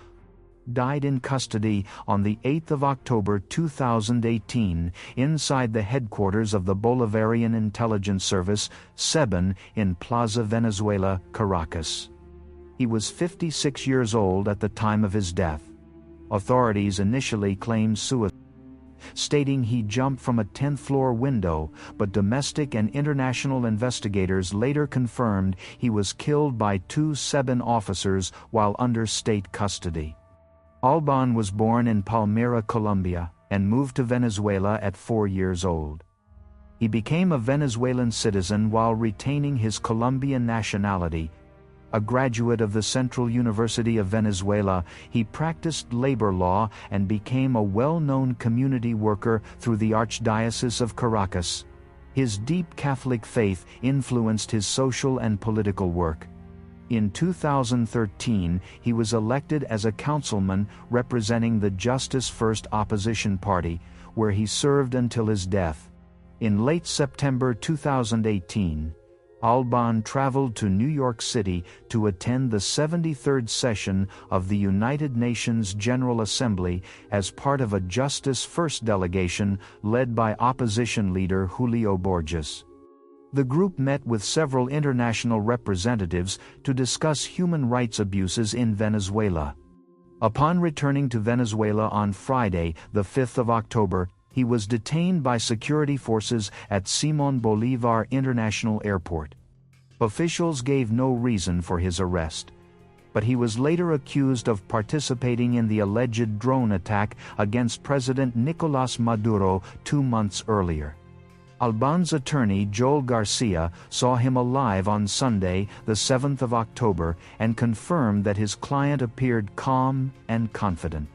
died in custody on the 8th of October 2018 inside the headquarters of the Bolivarian Intelligence Service, SEBIN, in Plaza Venezuela, Caracas. He was 56 years old at the time of his death. Authorities initially claimed suicide, stating he jumped from a 10th-floor window, but domestic and international investigators later confirmed he was killed by 2 SEBIN officers while under state custody. Alban was born in Palmira, Colombia, and moved to Venezuela at 4 years old. He became a Venezuelan citizen while retaining his Colombian nationality, A graduate of the Central University of Venezuela, he practiced labor law and became a well-known community worker through the Archdiocese of Caracas. His deep Catholic faith influenced his social and political work. In 2013, he was elected as a councilman representing the Justice First opposition party, where he served until his death. In late September 2018, Alban traveled to New York City to attend the 73rd session of the United Nations General Assembly as part of a Justice First delegation led by opposition leader Julio Borges. The group met with several international representatives to discuss human rights abuses in Venezuela. Upon returning to Venezuela on Friday, the 5th of October, he was detained by security forces at Simón Bolívar International Airport. Officials gave no reason for his arrest, but he was later accused of participating in the alleged drone attack against President Nicolás Maduro 2 months earlier. Alban's attorney Joel Garcia saw him alive on Sunday, the 7th of October, and confirmed that his client appeared calm and confident.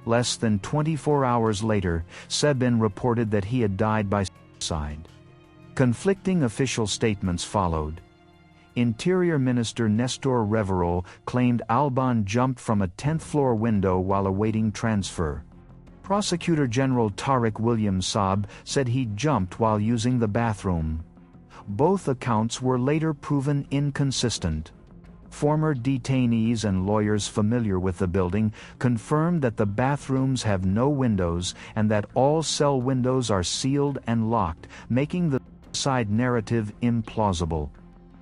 Less than 24 hours later, Sebin reported that he had died by suicide. Conflicting official statements followed. Interior Minister Nestor Reverol claimed Alban jumped from a 10th-floor window while awaiting transfer. Prosecutor General Tariq William Saab said he jumped while using the bathroom. Both accounts were later proven inconsistent. Former detainees and lawyers familiar with the building confirmed that the bathrooms have no windows and that all cell windows are sealed and locked, making the suicide narrative implausible.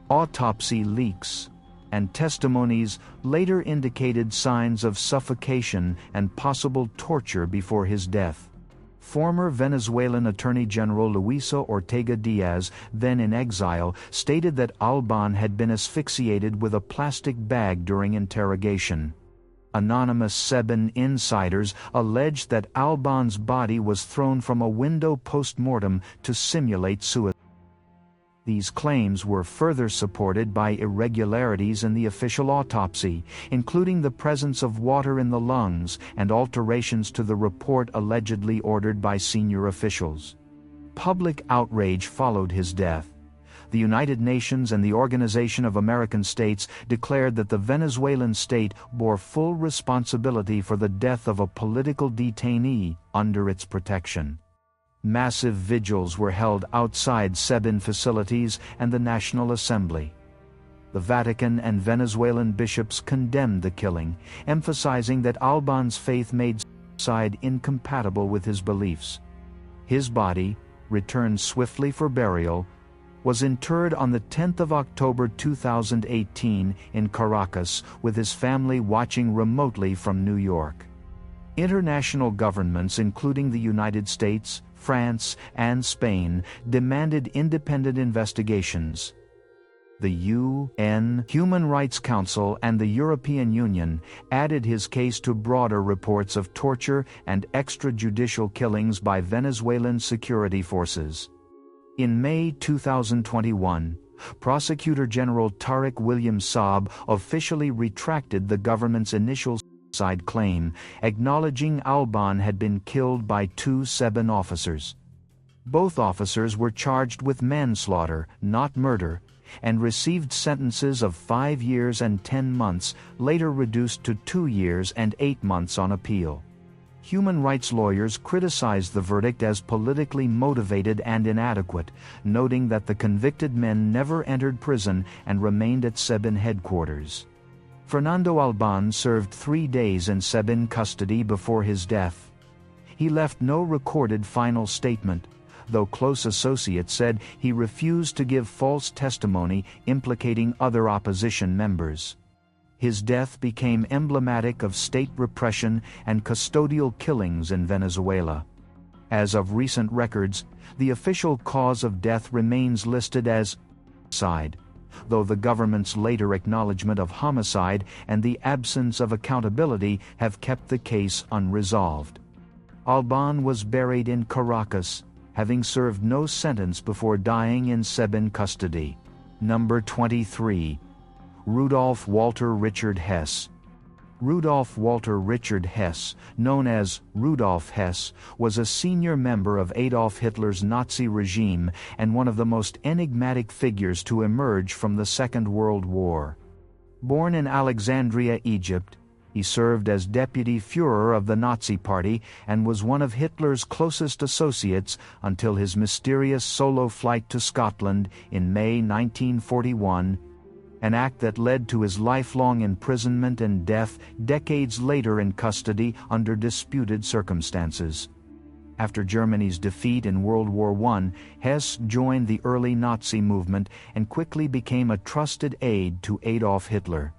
Autopsy leaks and testimonies later indicated signs of suffocation and possible torture before his death. Former Venezuelan Attorney General Luisa Ortega Diaz, then in exile, stated that Alban had been asphyxiated with a plastic bag during interrogation. Anonymous Sebin insiders alleged that Alban's body was thrown from a window post-mortem to simulate suicide. These claims were further supported by irregularities in the official autopsy, including the presence of water in the lungs and alterations to the report allegedly ordered by senior officials. Public outrage followed his death. The United Nations and the Organization of American States declared that the Venezuelan state bore full responsibility for the death of a political detainee under its protection. Massive vigils were held outside Sebin facilities and the National Assembly. The Vatican and Venezuelan bishops condemned the killing, emphasizing that Alban's faith made suicide incompatible with his beliefs. His body, returned swiftly for burial, was interred on the 10th of October 2018 in Caracas, with his family watching remotely from New York. International governments, including the United States, France, and Spain, demanded independent investigations. The UN Human Rights Council and the European Union added his case to broader reports of torture and extrajudicial killings by Venezuelan security forces. In May 2021, Prosecutor General Tariq William Saab officially retracted the government's initial suicide claim, acknowledging Alban had been killed by 2 Sebin officers. Both officers were charged with manslaughter, not murder, and received sentences of 5 years and 10 months, later reduced to 2 years and 8 months on appeal. Human rights lawyers criticized the verdict as politically motivated and inadequate, noting that the convicted men never entered prison and remained at Sebin headquarters. Fernando Alban served 3 days in Sebin custody before his death. He left no recorded final statement, though close associates said he refused to give false testimony implicating other opposition members. His death became emblematic of state repression and custodial killings in Venezuela. As of recent records, the official cause of death remains listed as suicide, though the government's later acknowledgement of homicide and the absence of accountability have kept the case unresolved. Alban was buried in Caracas, having served no sentence before dying in Sebin custody. Number 23. Rudolf Walter Richard Hess. Rudolf Walter Richard Hess, known as Rudolf Hess, was a senior member of Adolf Hitler's Nazi regime and one of the most enigmatic figures to emerge from the Second World War. Born in Alexandria, Egypt, he served as deputy Führer of the Nazi Party and was one of Hitler's closest associates until his mysterious solo flight to Scotland in May 1941, an act that led to his lifelong imprisonment and death decades later in custody under disputed circumstances. After Germany's defeat in World War I, Hess joined the early Nazi movement and quickly became a trusted aide to Adolf Hitler.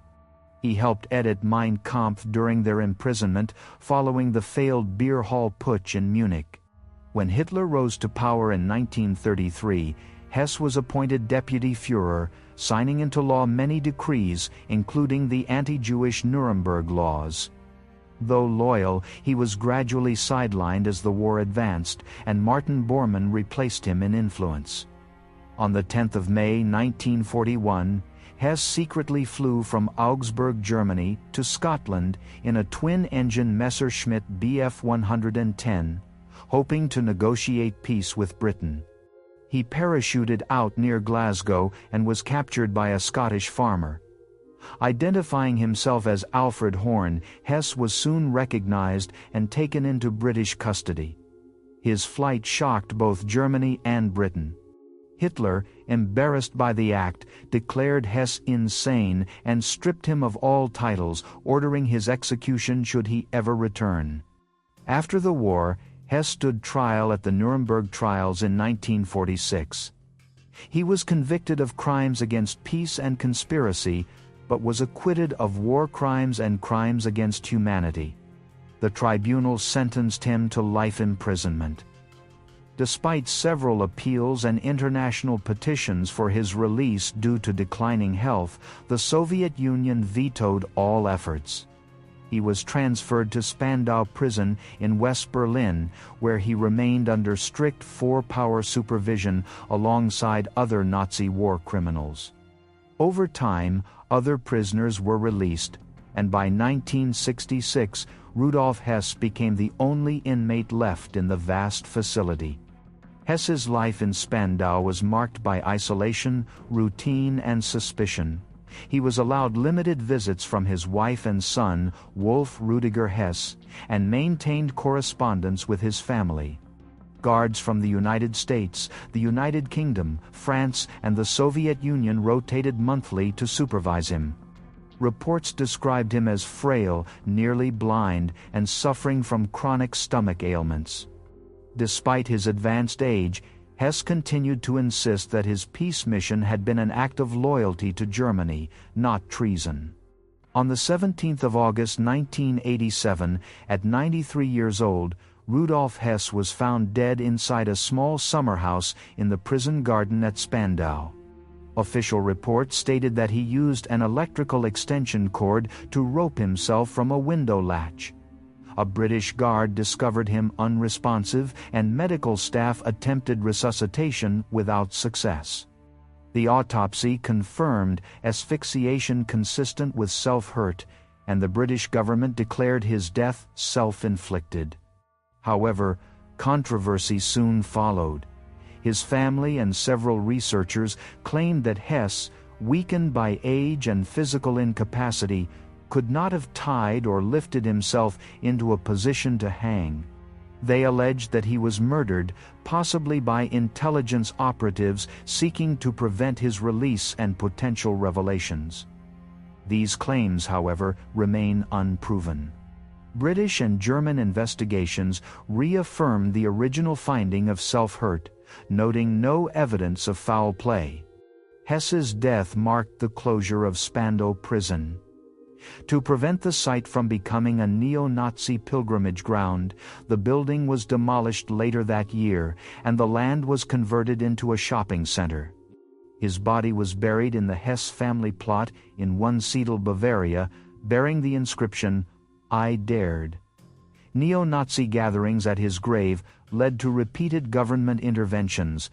He helped edit Mein Kampf during their imprisonment following the failed beer hall putsch in Munich. When Hitler rose to power in 1933, Hess was appointed deputy Führer, signing into law many decrees, including the anti-Jewish Nuremberg laws. Though loyal, he was gradually sidelined as the war advanced, and Martin Bormann replaced him in influence. On the 10th of May 1941, Hess secretly flew from Augsburg, Germany, to Scotland in a twin-engine Messerschmitt Bf 110, hoping to negotiate peace with Britain. He parachuted out near Glasgow and was captured by a Scottish farmer. Identifying himself as Alfred Horn, Hess was soon recognized and taken into British custody. His flight shocked both Germany and Britain. Hitler, embarrassed by the act, declared Hess insane and stripped him of all titles, ordering his execution should he ever return. After the war, Hess stood trial at the Nuremberg trials in 1946. He was convicted of crimes against peace and conspiracy, but was acquitted of war crimes and crimes against humanity. The tribunal sentenced him to life imprisonment. Despite several appeals and international petitions for his release due to declining health, the Soviet Union vetoed all efforts. He was transferred to Spandau Prison in West Berlin, where he remained under strict four-power supervision alongside other Nazi war criminals. Over time, other prisoners were released, and by 1966, Rudolf Hess became the only inmate left in the vast facility. Hess's life in Spandau was marked by isolation, routine, and suspicion. He was allowed limited visits from his wife and son, Wolf Rudiger Hess, and maintained correspondence with his family. Guards from the United States, the United Kingdom, France, and the Soviet Union rotated monthly to supervise him. Reports described him as frail, nearly blind, and suffering from chronic stomach ailments. Despite his advanced age, Hess continued to insist that his peace mission had been an act of loyalty to Germany, not treason. On the 17th of August 1987, at 93 years old, Rudolf Hess was found dead inside a small summer house in the prison garden at Spandau. Official reports stated that he used an electrical extension cord to rope himself from a window latch. A British guard discovered him unresponsive, and medical staff attempted resuscitation without success. The autopsy confirmed asphyxiation consistent with self-hurt, and the British government declared his death self-inflicted. However, controversy soon followed. His family and several researchers claimed that Hess, weakened by age and physical incapacity, could not have tied or lifted himself into a position to hang. They alleged that he was murdered, possibly by intelligence operatives seeking to prevent his release and potential revelations. These claims, however, remain unproven. British and German investigations reaffirmed the original finding of self-hurt, noting no evidence of foul play. Hess's death marked the closure of Spandau Prison. To prevent the site from becoming a neo-Nazi pilgrimage ground, the building was demolished later that year, and the land was converted into a shopping center. His body was buried in the Hess family plot in Wunsiedel, Bavaria, bearing the inscription, "I dared." Neo-Nazi gatherings at his grave led to repeated government interventions.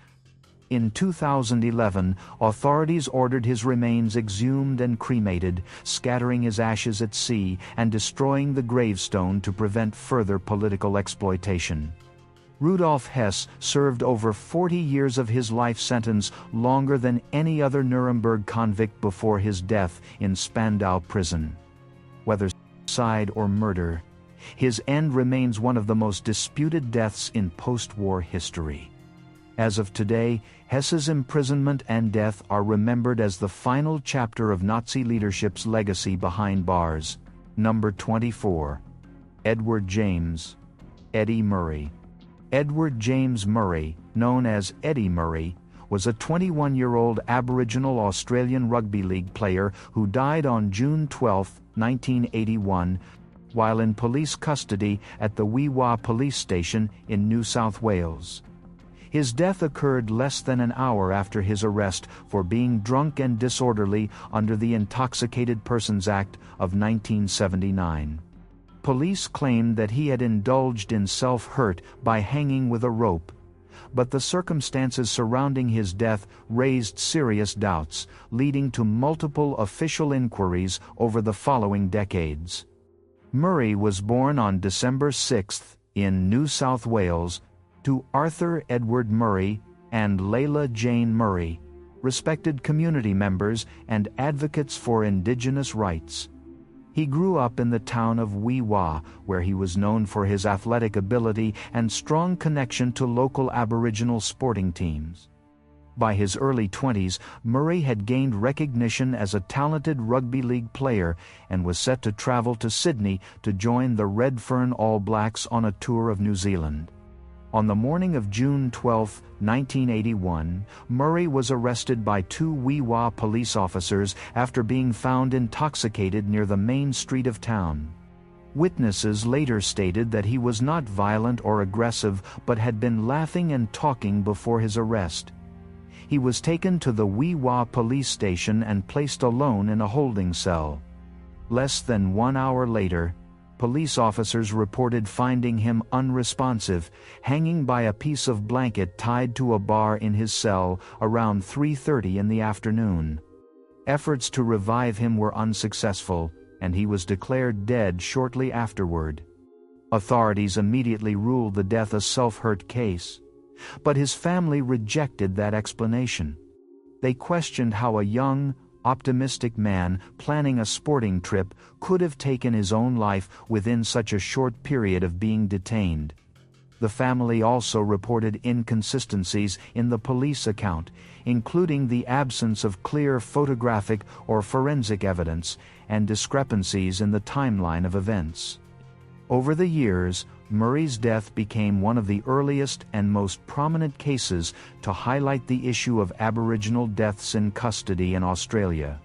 In 2011, authorities ordered his remains exhumed and cremated, scattering his ashes at sea and destroying the gravestone to prevent further political exploitation. Rudolf Hess served over 40 years of his life sentence, longer than any other Nuremberg convict before his death in Spandau prison. Whether suicide or murder, his end remains one of the most disputed deaths in post-war history. As of today, Hess's imprisonment and death are remembered as the final chapter of Nazi leadership's legacy behind bars. Number 24. Edward James Eddie Murray. Edward James Murray, known as Eddie Murray, was a 21-year-old Aboriginal Australian rugby league player who died on June 12, 1981, while in police custody at the Wee Waa police station in New South Wales. His death occurred less than an hour after his arrest for being drunk and disorderly under the Intoxicated Persons Act of 1979. Police claimed that he had indulged in self-hurt by hanging with a rope, but the circumstances surrounding his death raised serious doubts, leading to multiple official inquiries over the following decades. Murray was born on December 6 in New South Wales to Arthur Edward Murray and Layla Jane Murray, respected community members and advocates for Indigenous rights. He grew up in the town of Wee Waa, where he was known for his athletic ability and strong connection to local Aboriginal sporting teams. By his early 20s, Murray had gained recognition as a talented rugby league player and was set to travel to Sydney to join the Redfern All Blacks on a tour of New Zealand. On the morning of June 12, 1981, Murray was arrested by 2 Wee Waa police officers after being found intoxicated near the main street of town. Witnesses later stated that he was not violent or aggressive but had been laughing and talking before his arrest. He was taken to the Wee Waa police station and placed alone in a holding cell. Less than 1 hour later, police officers reported finding him unresponsive, hanging by a piece of blanket tied to a bar in his cell around 3:30 in the afternoon. Efforts to revive him were unsuccessful, and he was declared dead shortly afterward. Authorities immediately ruled the death a self-hurt case, but his family rejected that explanation. They questioned how a young, optimistic man planning a sporting trip could have taken his own life within such a short period of being detained. The family also reported inconsistencies in the police account, including the absence of clear photographic or forensic evidence and discrepancies in the timeline of events. Over the years, Murray's death became one of the earliest and most prominent cases to highlight the issue of Aboriginal deaths in custody in Australia.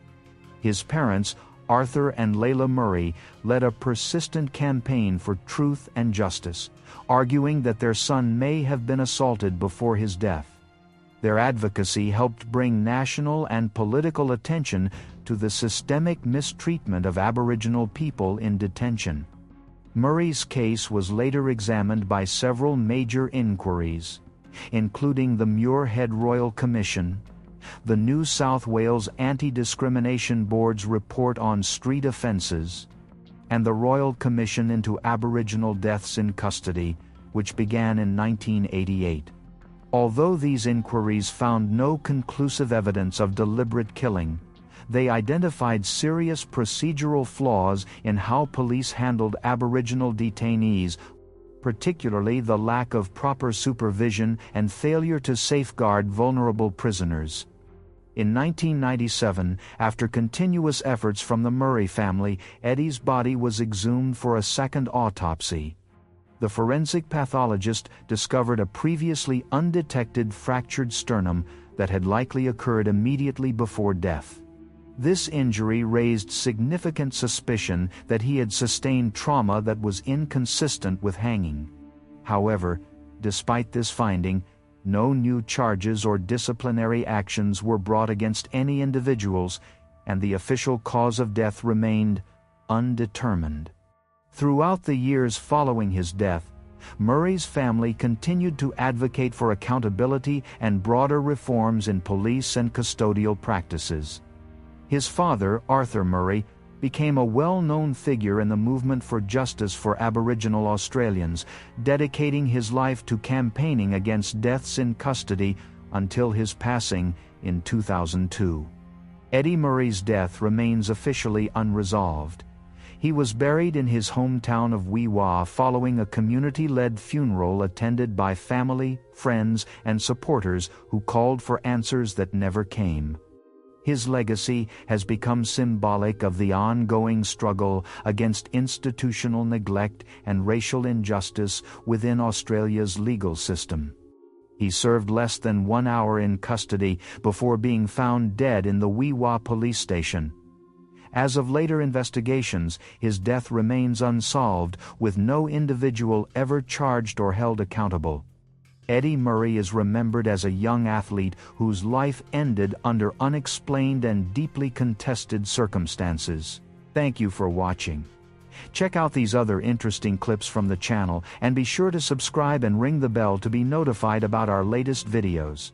His parents, Arthur and Layla Murray, led a persistent campaign for truth and justice, arguing that their son may have been assaulted before his death. Their advocacy helped bring national and political attention to the systemic mistreatment of Aboriginal people in detention. Murray's case was later examined by several major inquiries, including the Muirhead Royal Commission, the New South Wales Anti-Discrimination Board's report on street offences, and the Royal Commission into Aboriginal Deaths in Custody, which began in 1988. Although these inquiries found no conclusive evidence of deliberate killing, they identified serious procedural flaws in how police handled Aboriginal detainees, particularly the lack of proper supervision and failure to safeguard vulnerable prisoners. In 1997, after continuous efforts from the Murray family, Eddie's body was exhumed for a second autopsy. The forensic pathologist discovered a previously undetected fractured sternum that had likely occurred immediately before death. This injury raised significant suspicion that he had sustained trauma that was inconsistent with hanging. However, despite this finding, no new charges or disciplinary actions were brought against any individuals, and the official cause of death remained undetermined. Throughout the years following his death, Murray's family continued to advocate for accountability and broader reforms in police and custodial practices. His father, Arthur Murray, became a well-known figure in the movement for justice for Aboriginal Australians, dedicating his life to campaigning against deaths in custody until his passing in 2002. Eddie Murray's death remains officially unresolved. He was buried in his hometown of Wee Waa following a community-led funeral attended by family, friends, and supporters who called for answers that never came. His legacy has become symbolic of the ongoing struggle against institutional neglect and racial injustice within Australia's legal system. He served less than 1 hour in custody before being found dead in the Wee Waa police station. As of later investigations, his death remains unsolved, with no individual ever charged or held accountable. Eddie Murray is remembered as a young athlete whose life ended under unexplained and deeply contested circumstances. Thank you for watching. Check out these other interesting clips from the channel and be sure to subscribe and ring the bell to be notified about our latest videos.